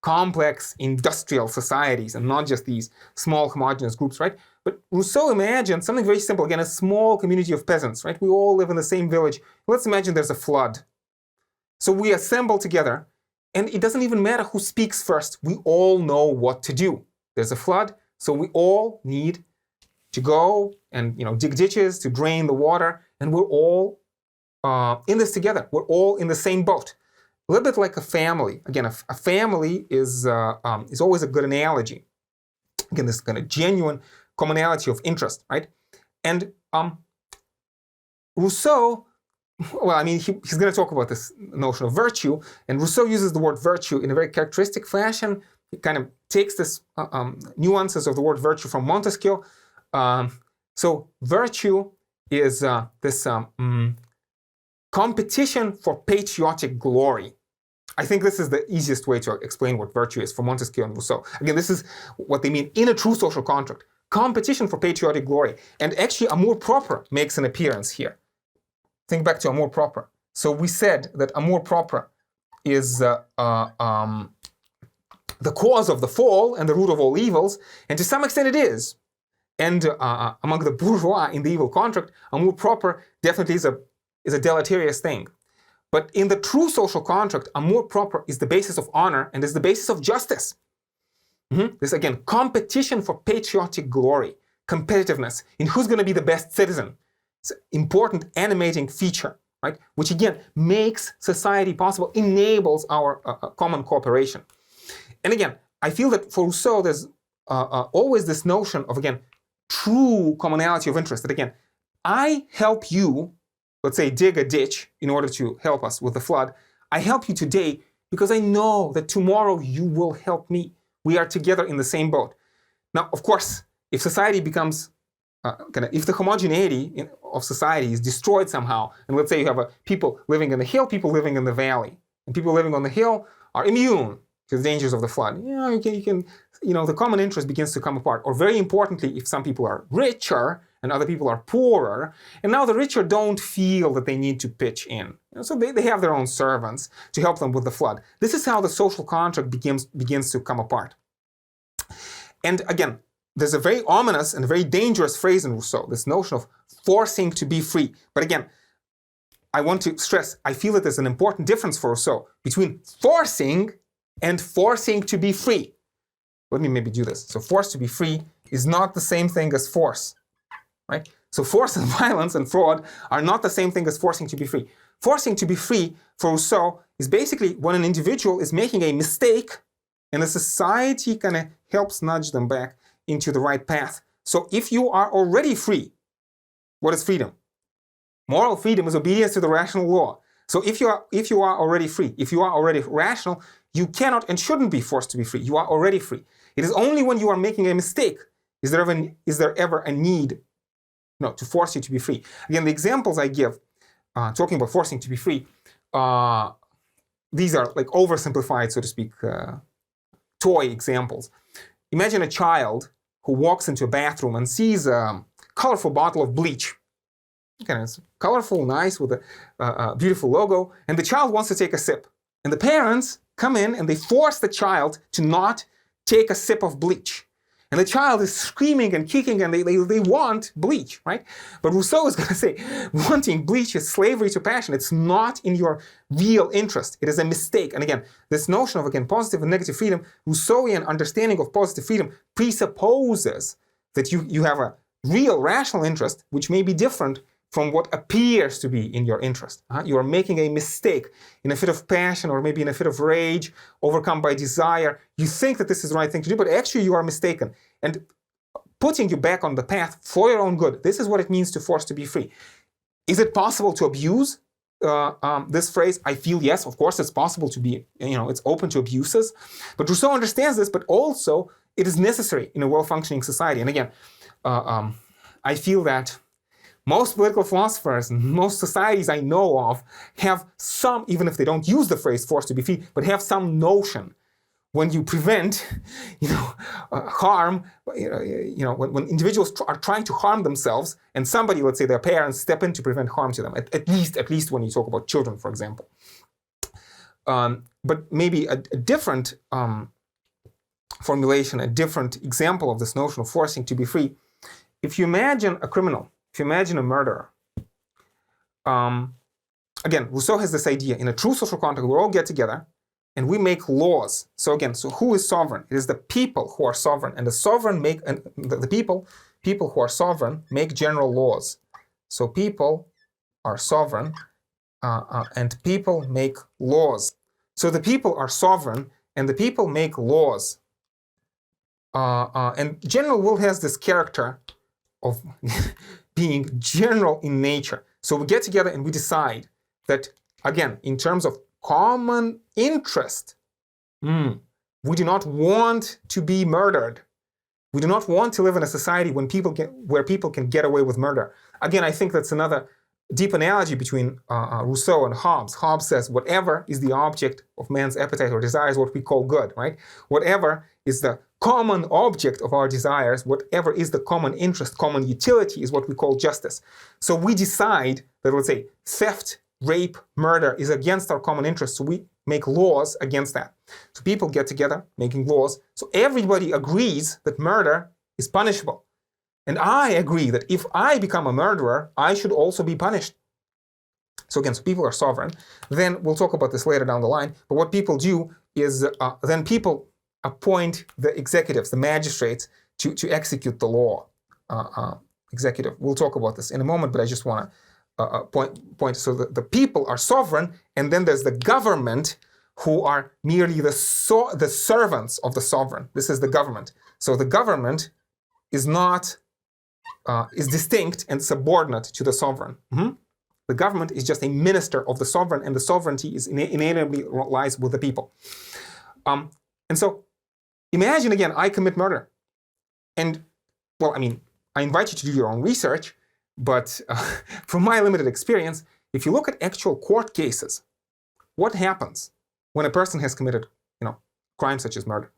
complex industrial societies and not just these small homogeneous groups, right? But Rousseau imagined something very simple. Again, a small community of peasants, right? We all live in the same village. Let's imagine there's a flood. So we assemble together, and it doesn't even matter who speaks first. We all know what to do. There's a flood, so we all need to go and dig ditches to drain the water, and we're all in this together. We're all in the same boat. A little bit like a family. Again, a family is always a good analogy. Again, this kind of genuine commonality of interest, right? And Rousseau, well, I mean, he's going to talk about this notion of virtue, and Rousseau uses the word virtue in a very characteristic fashion. He kind of takes this nuances of the word virtue from Montesquieu. So virtue is this competition for patriotic glory. I think this is the easiest way to explain what virtue is for Montesquieu and Rousseau. Again, this is what they mean in a true social contract. Competition for patriotic glory. And actually, Amour propre makes an appearance here. Think back to Amour propre. So we said that Amour propre is the cause of the fall and the root of all evils, and to some extent it is. And among the bourgeois in the evil contract, Amour propre definitely is a deleterious thing. But in the true social contract, Amour propre is the basis of honor and is the basis of justice. This, again, competition for patriotic glory, competitiveness in who's going to be the best citizen. It's an important animating feature, right? Which, again, makes society possible, enables our common cooperation. And again, I feel that for Rousseau, there's always this notion of, again, true commonality of interest. That, again, I help you, let's say, dig a ditch in order to help us with the flood. I help you today because I know that tomorrow you will help me. We are together in the same boat. Now, of course, if society becomes, if the homogeneity of society is destroyed somehow, and let's say you have people living in the hill, people living in the valley, and people living on the hill are immune to the dangers of the flood. The common interest begins to come apart. Or very importantly, if some people are richer and other people are poorer, and now the richer don't feel that they need to pitch in. So they have their own servants to help them with the flood. This is how the social contract begins to come apart. And again, there's a very ominous and very dangerous phrase in Rousseau, this notion of forcing to be free. But again, I want to stress, I feel that there's an important difference for Rousseau between forcing and forcing to be free. Let me maybe do this. So force to be free is not the same thing as force, right? So force and violence and fraud are not the same thing as forcing to be free. Forcing to be free for Rousseau is basically when an individual is making a mistake and the society kind of helps nudge them back into the right path. So if you are already free, what is freedom? Moral freedom is obedience to the rational law. So if you are already free, if you are already rational, you cannot and shouldn't be forced to be free. You are already free. It is only when you are making a mistake is there ever a need to force you to be free. Again, the examples I give, talking about forcing to be free, these are like oversimplified, so to speak, toy examples. Imagine a child who walks into a bathroom and sees a colorful bottle of bleach. Okay, it's colorful, nice, with a beautiful logo, and the child wants to take a sip. And the parents come in and they force the child to not take a sip of bleach. And the child is screaming and kicking and they want bleach, right? But Rousseau is going to say, wanting bleach is slavery to passion. It's not in your real interest. It is a mistake. And again, this notion of, again, positive and negative freedom, Rousseauian understanding of positive freedom presupposes that you have a real rational interest, which may be different from what appears to be in your interest. You are making a mistake in a fit of passion or maybe in a fit of rage, overcome by desire. You think that this is the right thing to do, but actually you are mistaken. And putting you back on the path for your own good. This is what it means to force to be free. Is it possible to abuse this phrase? I feel yes, of course it's possible to be, it's open to abuses. But Rousseau understands this, but also it is necessary in a well-functioning society. And again, I feel that most political philosophers and most societies I know of have some, even if they don't use the phrase forced to be free, but have some notion when you prevent, harm, when individuals are trying to harm themselves and somebody, let's say their parents, step in to prevent harm to them, at least when you talk about children, for example. But maybe a different formulation, a different example of this notion of forcing to be free. If you imagine a criminal, if you imagine a murderer, again, Rousseau has this idea, in a true social context, we all get together and we make laws. So again, so who is sovereign? It is the people who are sovereign, and the sovereign make, and the people who are sovereign make general laws. So people are sovereign, and people make laws. So the people are sovereign, and the people make laws. And general will has this character of being general in nature. So we get together and we decide that, again, in terms of common interest, we do not want to be murdered. We do not want to live in a society where people can get away with murder. Again, I think that's another deep analogy between Rousseau and Hobbes. Hobbes says whatever is the object of man's appetite or desire is what we call good, right? Whatever is the common object of our desires, whatever is the common interest, common utility is what we call justice. So we decide that, let's say, theft, rape, murder is against our common interest, so we make laws against that. So people get together making laws, so everybody agrees that murder is punishable. And I agree that if I become a murderer, I should also be punished. So again, so people are sovereign. Then we'll talk about this later down the line, but what people do is then people appoint the executives, the magistrates, to execute the law. Executive. We'll talk about this in a moment, but I just want to point. So the people are sovereign, and then there's the government, who are merely the servants of the sovereign. This is the government. So the government is not is distinct and subordinate to the sovereign. The government is just a minister of the sovereign, and the sovereignty is inalienably lies with the people. And so imagine, again, I commit murder. And, well, I mean, I invite you to do your own research, but from my limited experience, if you look at actual court cases, what happens when a person has committed, crimes such as murder?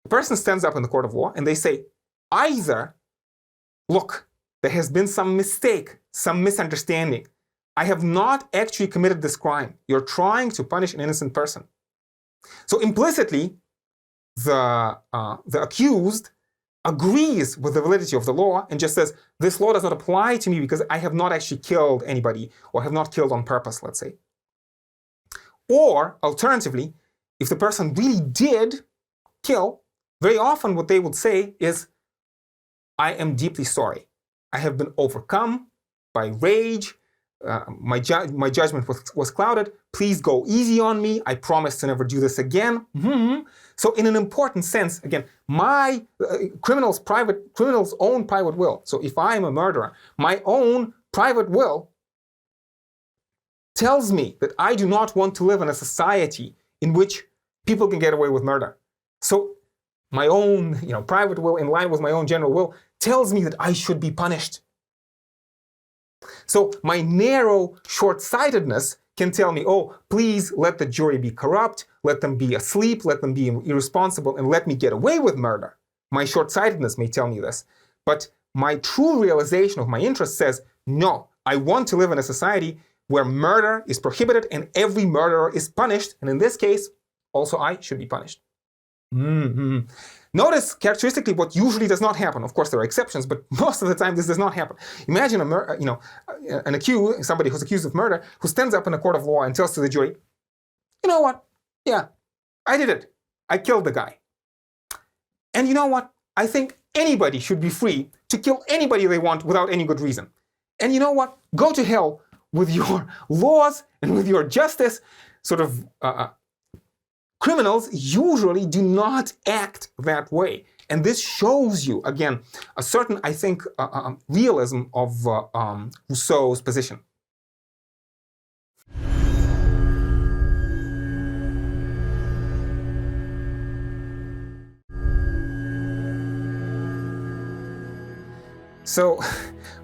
The person stands up in the court of law and they say, either, look, there has been some mistake, some misunderstanding. I have not actually committed this crime. You're trying to punish an innocent person. So implicitly, the accused agrees with the validity of the law and just says, this law does not apply to me because I have not actually killed anybody or have not killed on purpose, let's say. Or, alternatively, if the person really did kill, very often what they would say is, I am deeply sorry. I have been overcome by rage. My judgment was clouded. Please go easy on me. I promise to never do this again. So in an important sense, again, my criminal's own private will. So if I am a murderer, my own private will tells me that I do not want to live in a society in which people can get away with murder. So my own, private will, in line with my own general will, tells me that I should be punished. So my narrow short-sightedness can tell me, oh, please let the jury be corrupt, let them be asleep, let them be irresponsible, and let me get away with murder. My short-sightedness may tell me this. But my true realization of my interest says, no, I want to live in a society where murder is prohibited and every murderer is punished. And in this case, also I should be punished. Notice characteristically what usually does not happen. Of course, there are exceptions, but most of the time this does not happen. Imagine an accused, somebody who's accused of murder, who stands up in a court of law and tells to the jury, you know what? Yeah, I did it. I killed the guy. And you know what? I think anybody should be free to kill anybody they want without any good reason. And you know what? Go to hell with your laws and with your justice. Sort of criminals usually do not act that way. And this shows you, again, a certain, I think, realism of Rousseau's position. So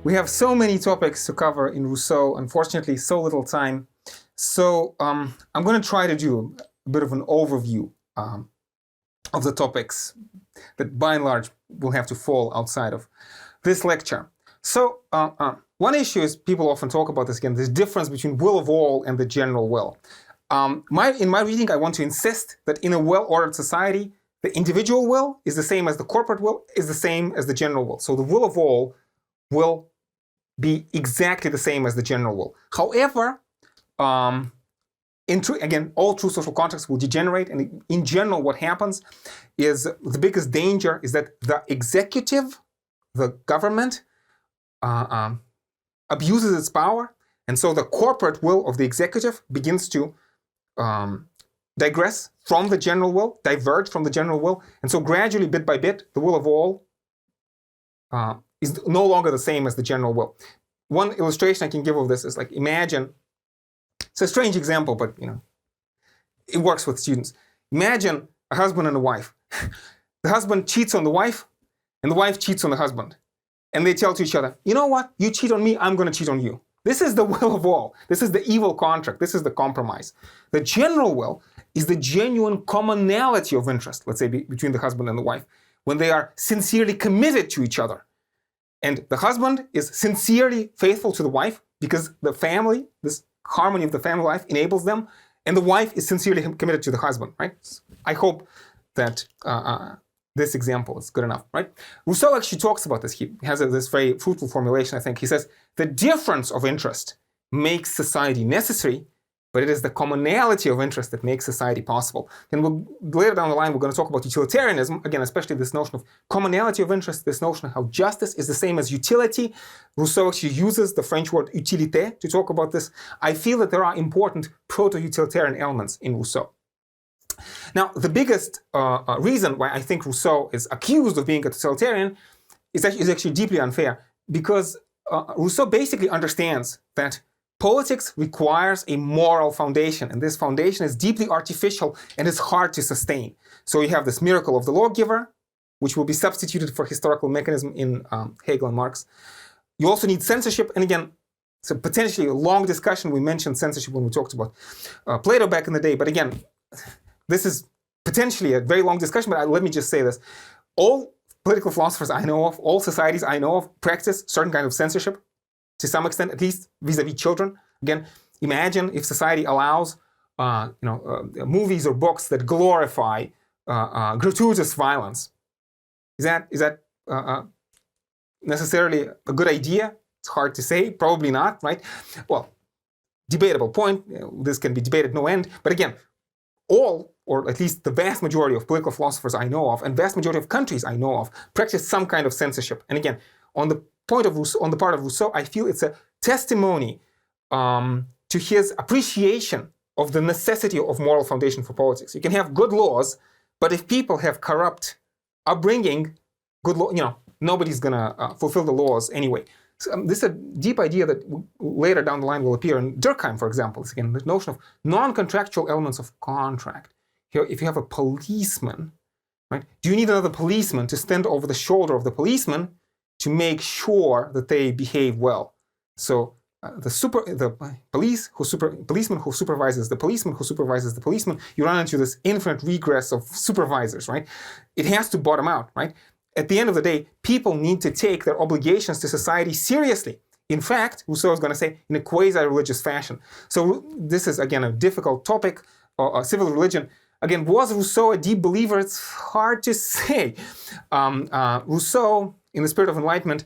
we have so many topics to cover in Rousseau, unfortunately so little time. So I'm going to try to do a bit of an overview of the topics that by and large will have to fall outside of this lecture. So one issue is, people often talk about this again, this difference between will of all and the general will. In my reading, I want to insist that in a well-ordered society, the individual will is the same as the corporate will, is the same as the general will. So the will of all will be exactly the same as the general will. However, again, all true social contracts will degenerate, and in general what happens is, the biggest danger is that the executive, the government, abuses its power, and so the corporate will of the executive begins to digress from the general will, diverge from the general will, and so gradually, bit by bit, the will of all is no longer the same as the general will. One illustration I can give of this is, like, imagine, it's a strange example, but it works with students. Imagine a husband and a wife. The husband cheats on the wife, and the wife cheats on the husband. And they tell to each other, you know what, you cheat on me, I'm going to cheat on you. This is the will of all. This is the evil contract. This is the compromise. The general will is the genuine commonality of interest, let's say between the husband and the wife, when they are sincerely committed to each other. And the husband is sincerely faithful to the wife because the family, this harmony of the family life enables them, and the wife is sincerely committed to the husband, right? I hope that this example is good enough, right? Rousseau actually talks about this. He has this very fruitful formulation, I think. He says, the difference of interest makes society necessary, but it is the commonality of interest that makes society possible. And later down the line, we're going to talk about utilitarianism, again, especially this notion of commonality of interest, this notion of how justice is the same as utility. Rousseau actually uses the French word utilité to talk about this. I feel that there are important proto-utilitarian elements in Rousseau. Now, the biggest reason why I think Rousseau is accused of being a totalitarian is actually deeply unfair, because Rousseau basically understands that politics requires a moral foundation, and this foundation is deeply artificial and is hard to sustain. So you have this miracle of the lawgiver, which will be substituted for historical mechanism in Hegel and Marx. You also need censorship, and again, it's a potentially a long discussion. We mentioned censorship when we talked about Plato back in the day, but again, this is potentially a very long discussion, but let me just say this. All political philosophers I know of, all societies I know of, practice certain kind of censorship, to some extent, at least vis-a-vis children. Again, imagine if society allows movies or books that glorify gratuitous violence. Is that necessarily a good idea? It's hard to say. Probably not, right? Well, debatable point. This can be debated no end. But again, all, or at least the vast majority of political philosophers I know of, and vast majority of countries I know of, practice some kind of censorship. And again, on the part of Rousseau, I feel it's a testimony to his appreciation of the necessity of moral foundation for politics. You can have good laws, but if people have corrupt upbringing, nobody's gonna fulfill the laws anyway. So, this is a deep idea that later down the line will appear in Durkheim, for example. It's again the notion of non-contractual elements of contract. Here, if you have a policeman, right? Do you need another policeman to stand over the shoulder of the policeman to make sure that they behave well? So policeman who supervises the policeman who supervises the policeman, you run into this infinite regress of supervisors, right? It has to bottom out, right? At the end of the day, people need to take their obligations to society seriously. In fact, Rousseau is going to say, in a quasi-religious fashion. So this is, again, a difficult topic, civil religion. Again, was Rousseau a deep believer? It's hard to say. Rousseau, in the spirit of enlightenment,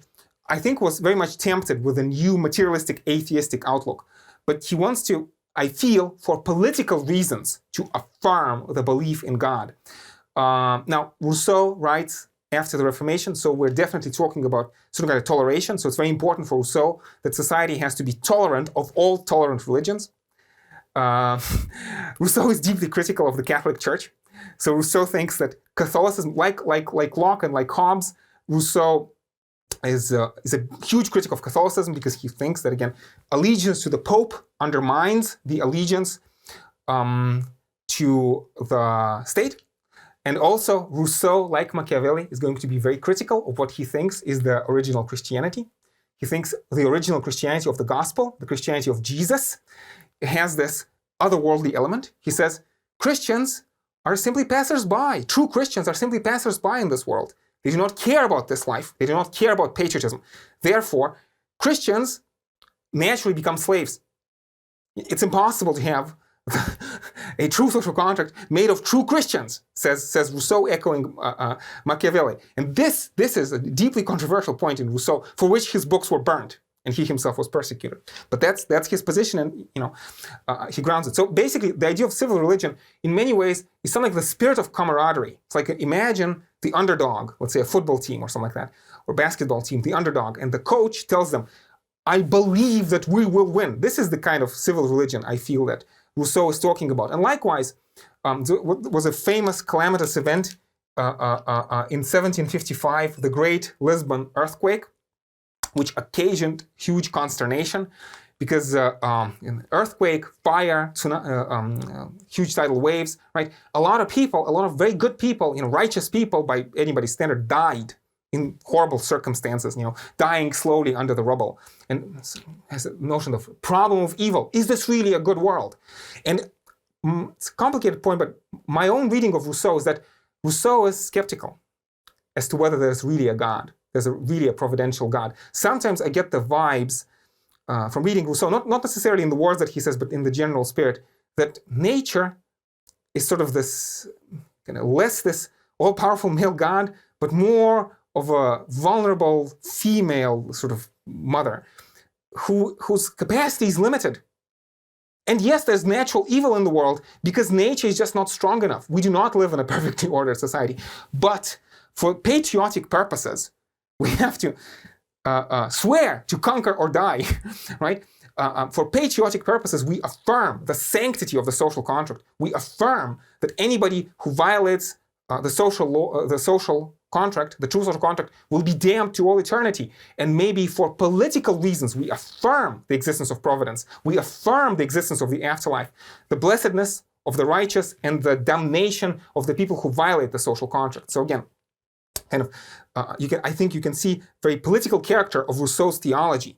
I think was very much tempted with a new materialistic atheistic outlook. But he wants to, I feel, for political reasons, to affirm the belief in God. Now, Rousseau writes after the Reformation. So we're definitely talking about sort of kind of toleration. So it's very important for Rousseau that society has to be tolerant of all tolerant religions. Rousseau is deeply critical of the Catholic Church. So Rousseau thinks that Catholicism, like Locke and like Hobbes, Rousseau is a huge critic of Catholicism because he thinks that, again, allegiance to the Pope undermines the allegiance to the state. And also, Rousseau, like Machiavelli, is going to be very critical of what he thinks is the original Christianity. He thinks the original Christianity of the gospel, the Christianity of Jesus, has this otherworldly element. He says, Christians are simply passers-by. True Christians are simply passers-by in this world. They do not care about this life. They do not care about patriotism. Therefore, Christians naturally become slaves. It's impossible to have a true social contract made of true Christians, says Rousseau, echoing Machiavelli. And this is a deeply controversial point in Rousseau, for which his books were burned, and he himself was persecuted. But that's his position, and he grounds it. So basically, the idea of civil religion, in many ways, is something like the spirit of camaraderie. It's like, imagine the underdog, let's say a football team or something like that, or basketball team, the underdog, and the coach tells them, I believe that we will win. This is the kind of civil religion I feel that Rousseau is talking about. And likewise, there was a famous calamitous event in 1755, the Great Lisbon earthquake, which occasioned huge consternation because earthquake, fire, huge tidal waves, right? A lot of very good people, righteous people by anybody's standard, died in horrible circumstances, dying slowly under the rubble. And has a notion of problem of evil. Is this really a good world? And it's a complicated point, but my own reading of Rousseau is that Rousseau is skeptical as to whether there's really a God. There's really a providential God. Sometimes I get the vibes from reading Rousseau, not necessarily in the words that he says, but in the general spirit, that nature is sort of this, less this all-powerful male God, but more of a vulnerable female sort of mother whose capacity is limited. And yes, there's natural evil in the world because nature is just not strong enough. We do not live in a perfectly ordered society. But for patriotic purposes, we have to swear to conquer or die, right? For patriotic purposes, we affirm the sanctity of the social contract. We affirm that anybody who violates the social law, the social contract, the true social contract, will be damned to all eternity. And maybe for political reasons, we affirm the existence of providence. We affirm the existence of the afterlife, the blessedness of the righteous, and the damnation of the people who violate the social contract. So again, kind of, I think you can see very political character of Rousseau's theology.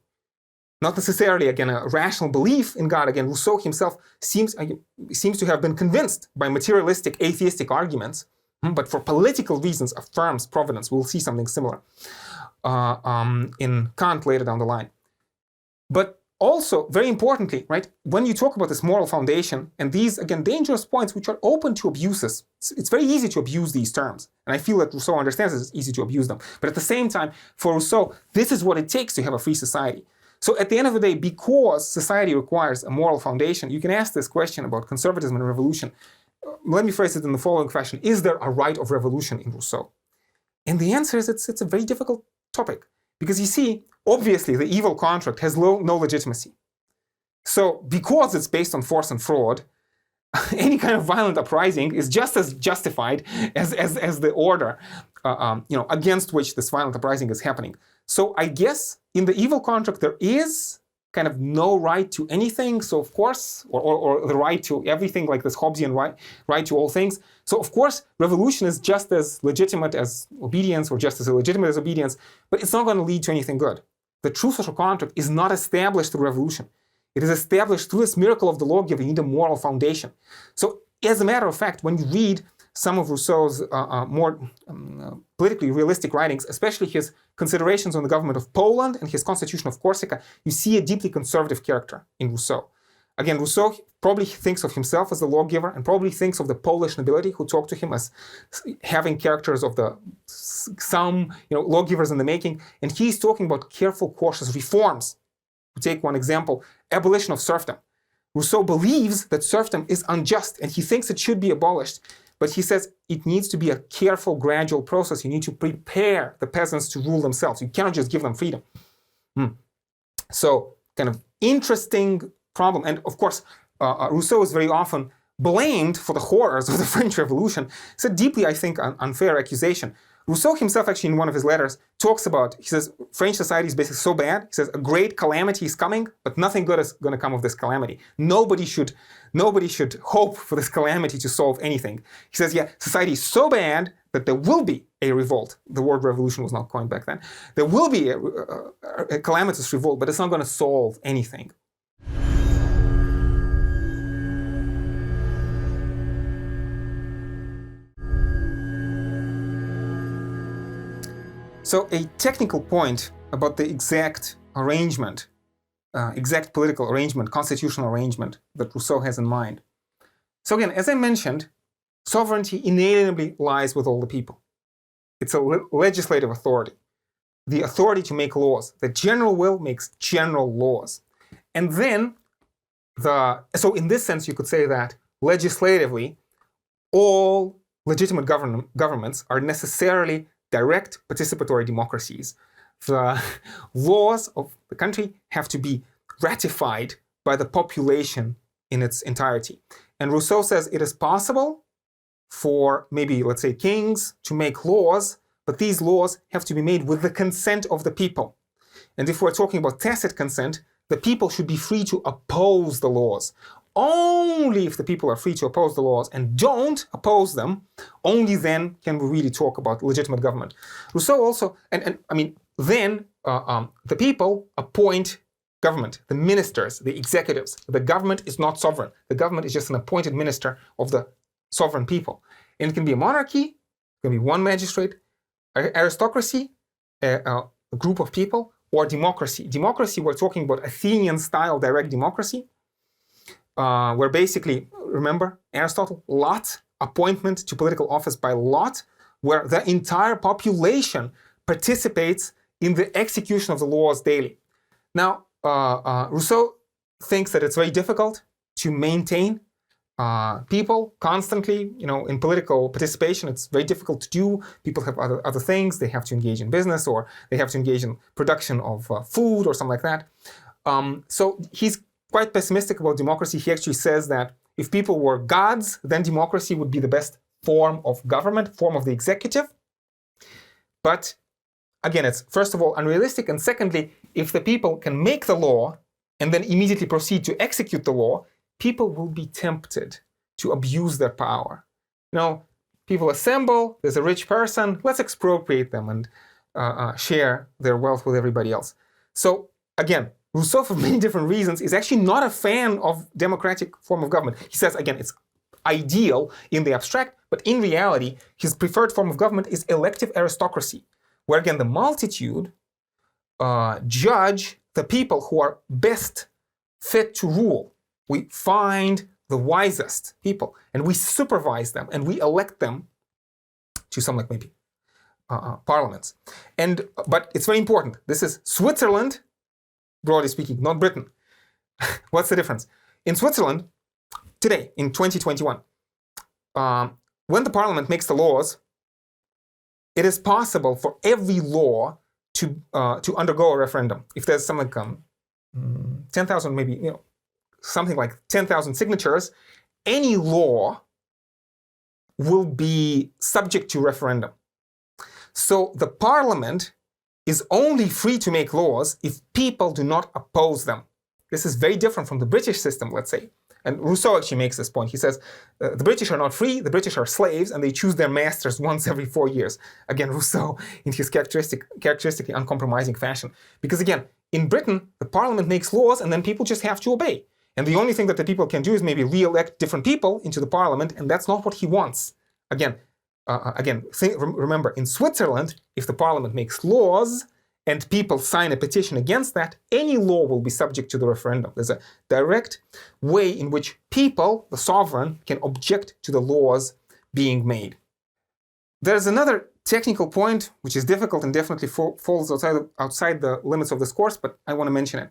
Not necessarily, again, a rational belief in God. Again, Rousseau himself seems to have been convinced by materialistic, atheistic arguments, but for political reasons affirms providence. We'll see something similar in Kant later down the line. But also, very importantly, right, when you talk about this moral foundation and these, again, dangerous points which are open to abuses, it's very easy to abuse these terms. And I feel that Rousseau understands it's easy to abuse them. But at the same time, for Rousseau, this is what it takes to have a free society. So at the end of the day, because society requires a moral foundation, you can ask this question about conservatism and revolution. Let me phrase it in the following fashion. Is there a right of revolution in Rousseau? And the answer is it's a very difficult topic. Because you see, obviously, the evil contract has no legitimacy. So because it's based on force and fraud, any kind of violent uprising is just as justified as the order against which this violent uprising is happening. So I guess in the evil contract, there is kind of no right to anything. So of course, or the right to everything, like this Hobbesian right to all things. So of course, revolution is just as legitimate as obedience, or just as illegitimate as obedience, but it's not going to lead to anything good. The true social contract is not established through revolution. It is established through this miracle of the lawgiver. You need a moral foundation. So as a matter of fact, when you read some of Rousseau's more politically realistic writings, especially his considerations on the government of Poland and his constitution of Corsica, you see a deeply conservative character in Rousseau. Again, Rousseau probably thinks of himself as the lawgiver and probably thinks of the Polish nobility who talk to him as having characters of some lawgivers in the making. And he's talking about careful, cautious reforms. To take one example, abolition of serfdom. Rousseau believes that serfdom is unjust and he thinks it should be abolished. But he says it needs to be a careful, gradual process. You need to prepare the peasants to rule themselves. You cannot just give them freedom. So, kind of interesting problem. And of course, Rousseau is very often blamed for the horrors of the French Revolution. It's a deeply, I think, unfair accusation. Rousseau himself, actually, in one of his letters, talks about, he says, French society is basically so bad. He says, a great calamity is coming, but nothing good is going to come of this calamity. Nobody should hope for this calamity to solve anything. He says, yeah, society is so bad that there will be a revolt. The word revolution was not coined back then. There will be a calamitous revolt, but it's not going to solve anything. So a technical point about the exact arrangement, exact political arrangement, constitutional arrangement that Rousseau has in mind. So again, as I mentioned, sovereignty inalienably lies with all the people. It's a legislative authority, the authority to make laws. The general will makes general laws. And then, so in this sense, you could say that legislatively, all legitimate governments are necessarily direct participatory democracies. The laws of the country have to be ratified by the population in its entirety. And Rousseau says it is possible for maybe, let's say, kings to make laws, but these laws have to be made with the consent of the people. And if we're talking about tacit consent, the people should be free to oppose the laws. Only if the people are free to oppose the laws and don't oppose them, only then can we really talk about legitimate government. Rousseau also, and I mean, then the people appoint government, the ministers, the executives. The government is not sovereign. The government is just an appointed minister of the sovereign people. And it can be a monarchy, it can be one magistrate, aristocracy, a group of people, or democracy. Democracy, we're talking about Athenian-style direct democracy, where basically, remember Aristotle, lot, appointment to political office by lot, where the entire population participates in the execution of the laws daily. Now, Rousseau thinks that it's very difficult to maintain people constantly, in political participation. It's very difficult to do. People have other things. They have to engage in business, or they have to engage in production of food or something like that. So he's quite pessimistic about democracy. He actually says that if people were gods, then democracy would be the best form of government, form of the executive. But again, it's first of all unrealistic, and secondly, if the people can make the law and then immediately proceed to execute the law, people will be tempted to abuse their power. People assemble, there's a rich person, let's expropriate them and share their wealth with everybody else. So again, Rousseau, for many different reasons, is actually not a fan of democratic form of government. He says, again, it's ideal in the abstract, but in reality, his preferred form of government is elective aristocracy, where again, the multitude judge the people who are best fit to rule. We find the wisest people, and we supervise them, and we elect them to some, like maybe parliaments. But it's very important. This is Switzerland, broadly speaking, not Britain. What's the difference? In Switzerland, today, in 2021, when the parliament makes the laws, it is possible for every law to undergo a referendum. If there's something like 10,000, maybe, something like 10,000 signatures, any law will be subject to referendum. So the parliament is only free to make laws if people do not oppose them. This is very different from the British system, let's say. And Rousseau actually makes this point. He says, the British are not free, the British are slaves, and they choose their masters once every 4 years. Again, Rousseau, in his characteristically uncompromising fashion. Because again, in Britain, the parliament makes laws, and then people just have to obey. And the only thing that the people can do is maybe re-elect different people into the parliament, and that's not what he wants. Remember, in Switzerland, if the parliament makes laws and people sign a petition against that, any law will be subject to the referendum. There's a direct way in which people, the sovereign, can object to the laws being made. There's another technical point which is difficult and definitely falls outside the limits of this course, but I want to mention it.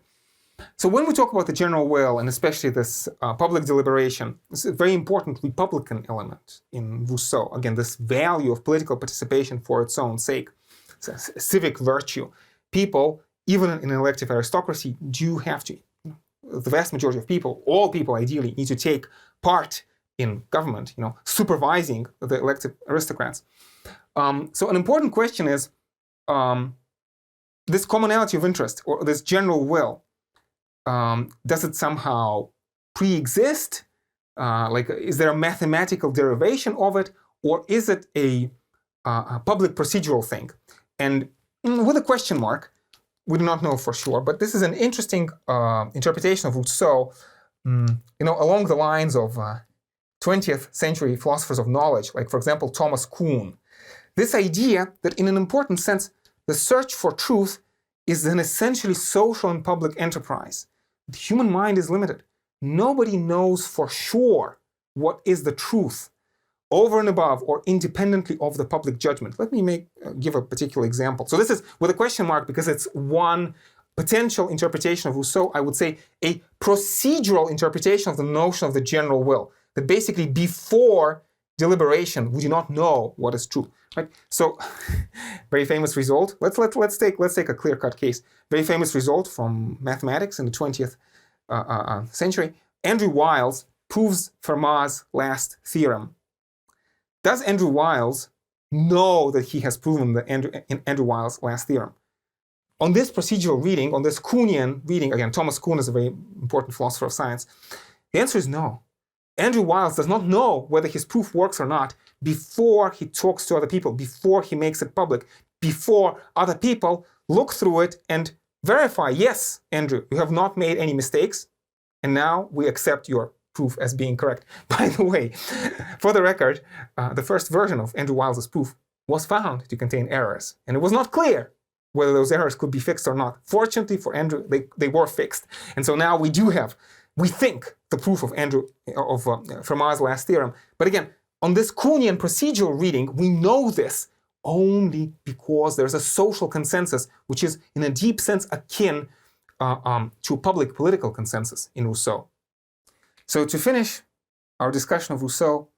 So when we talk about the general will, and especially this public deliberation, it's a very important Republican element in Rousseau. Again, this value of political participation for its own sake. It's a civic virtue. People, even in an elective aristocracy, do have to, the vast majority of people, all people ideally, need to take part in government, supervising the elected aristocrats. So an important question is this commonality of interest, or this general will, does it somehow pre-exist? Is there a mathematical derivation of it, or is it a public procedural thing? And with a question mark, we do not know for sure, but this is an interesting interpretation of Rousseau, along the lines of 20th century philosophers of knowledge, like, for example, Thomas Kuhn. This idea that in an important sense, the search for truth is an essentially social and public enterprise. The human mind is limited. Nobody knows for sure what is the truth over and above or independently of the public judgment. Let me give a particular example. So this is with a question mark because it's one potential interpretation of Rousseau. I would say a procedural interpretation of the notion of the general will. That basically before deliberation, we do not know what is true. Right? So, very famous result. Let's take a clear-cut case. Very famous result from mathematics in the 20th century. Andrew Wiles proves Fermat's last theorem. Does Andrew Wiles know that he has proven the Andrew Wiles' last theorem? On this procedural reading, on this Kuhnian reading, again, Thomas Kuhn is a very important philosopher of science. The answer is no. Andrew Wiles does not know whether his proof works or not before he talks to other people, before he makes it public, before other people look through it and verify, yes, Andrew, you have not made any mistakes, and now we accept your proof as being correct. By the way, for the record, the first version of Andrew Wiles' proof was found to contain errors, and it was not clear whether those errors could be fixed or not. Fortunately for Andrew, they were fixed. And so now we do have, we think, the proof of Fermat's last theorem. But again, on this Kuhnian procedural reading, we know this only because there's a social consensus, which is in a deep sense akin to public political consensus in Rousseau. So to finish our discussion of Rousseau,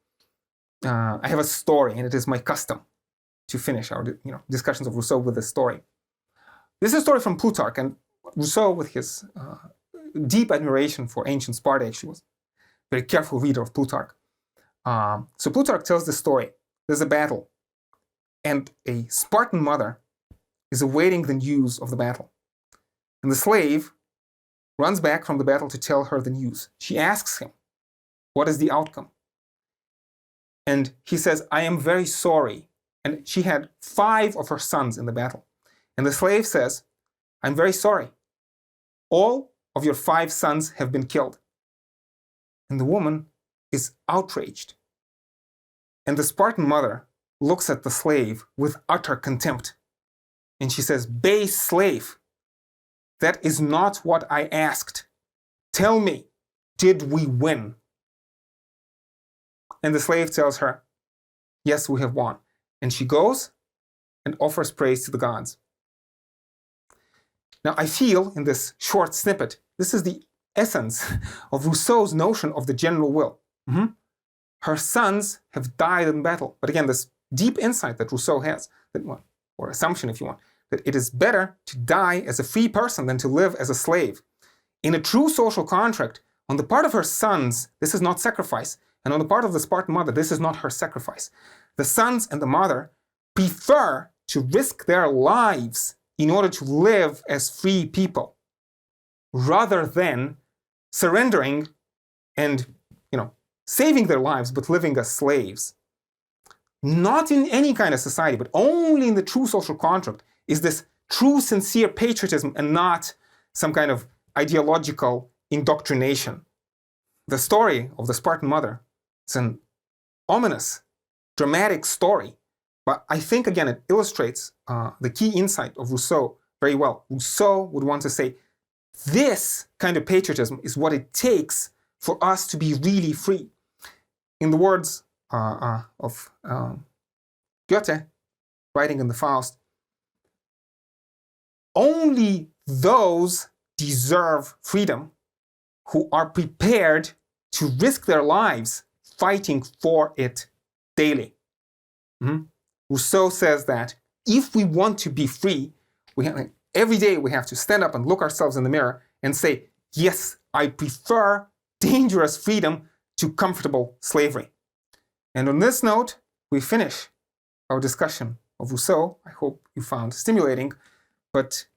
I have a story, and it is my custom to finish our discussions of Rousseau with a story. This is a story from Plutarch, and Rousseau, with his deep admiration for ancient Sparta, actually was a very careful reader of Plutarch. So Plutarch tells this story. There's a battle, and a Spartan mother is awaiting the news of the battle. And the slave runs back from the battle to tell her the news. She asks him, what is the outcome? And he says, I am very sorry. And she had 5 of her sons in the battle. And the slave says, I'm very sorry. All of your 5 sons have been killed. And the woman is outraged. And the Spartan mother looks at the slave with utter contempt. And she says, base slave, that is not what I asked. Tell me, did we win? And the slave tells her, yes, we have won. And she goes and offers praise to the gods. Now, I feel in this short snippet, this is the essence of Rousseau's notion of the general will. Her sons have died in battle. But again, this deep insight that Rousseau has, or assumption if you want, that it is better to die as a free person than to live as a slave. In a true social contract, on the part of her sons, this is not sacrifice. And on the part of the Spartan mother, this is not her sacrifice. The sons and the mother prefer to risk their lives in order to live as free people, rather than surrendering and, saving their lives, but living as slaves. Not in any kind of society, but only in the true social contract is this true, sincere patriotism and not some kind of ideological indoctrination. The story of the Spartan mother is an ominous, dramatic story, but I think, again, it illustrates the key insight of Rousseau very well. Rousseau would want to say, this kind of patriotism is what it takes for us to be really free. In the words of Goethe, writing in the Faust, only those deserve freedom, who are prepared to risk their lives fighting for it daily. Rousseau says that if we want to be free, every day we have to stand up and look ourselves in the mirror and say, yes, I prefer dangerous freedom to comfortable slavery. And on this note, we finish our discussion of Rousseau. I hope you found stimulating. But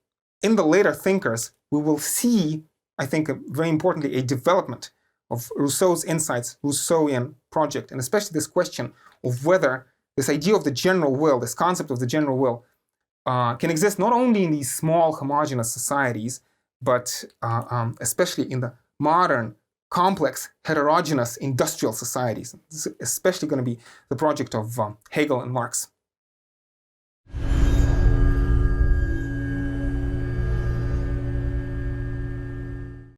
in the later thinkers, we will see, I think, very importantly, a development of Rousseau's insights, Rousseauian project, and especially this question of whether this idea of the general will, this concept of the general will, can exist not only in these small homogeneous societies, but especially in the modern, complex, heterogeneous industrial societies. This is especially going to be the project of Hegel and Marx.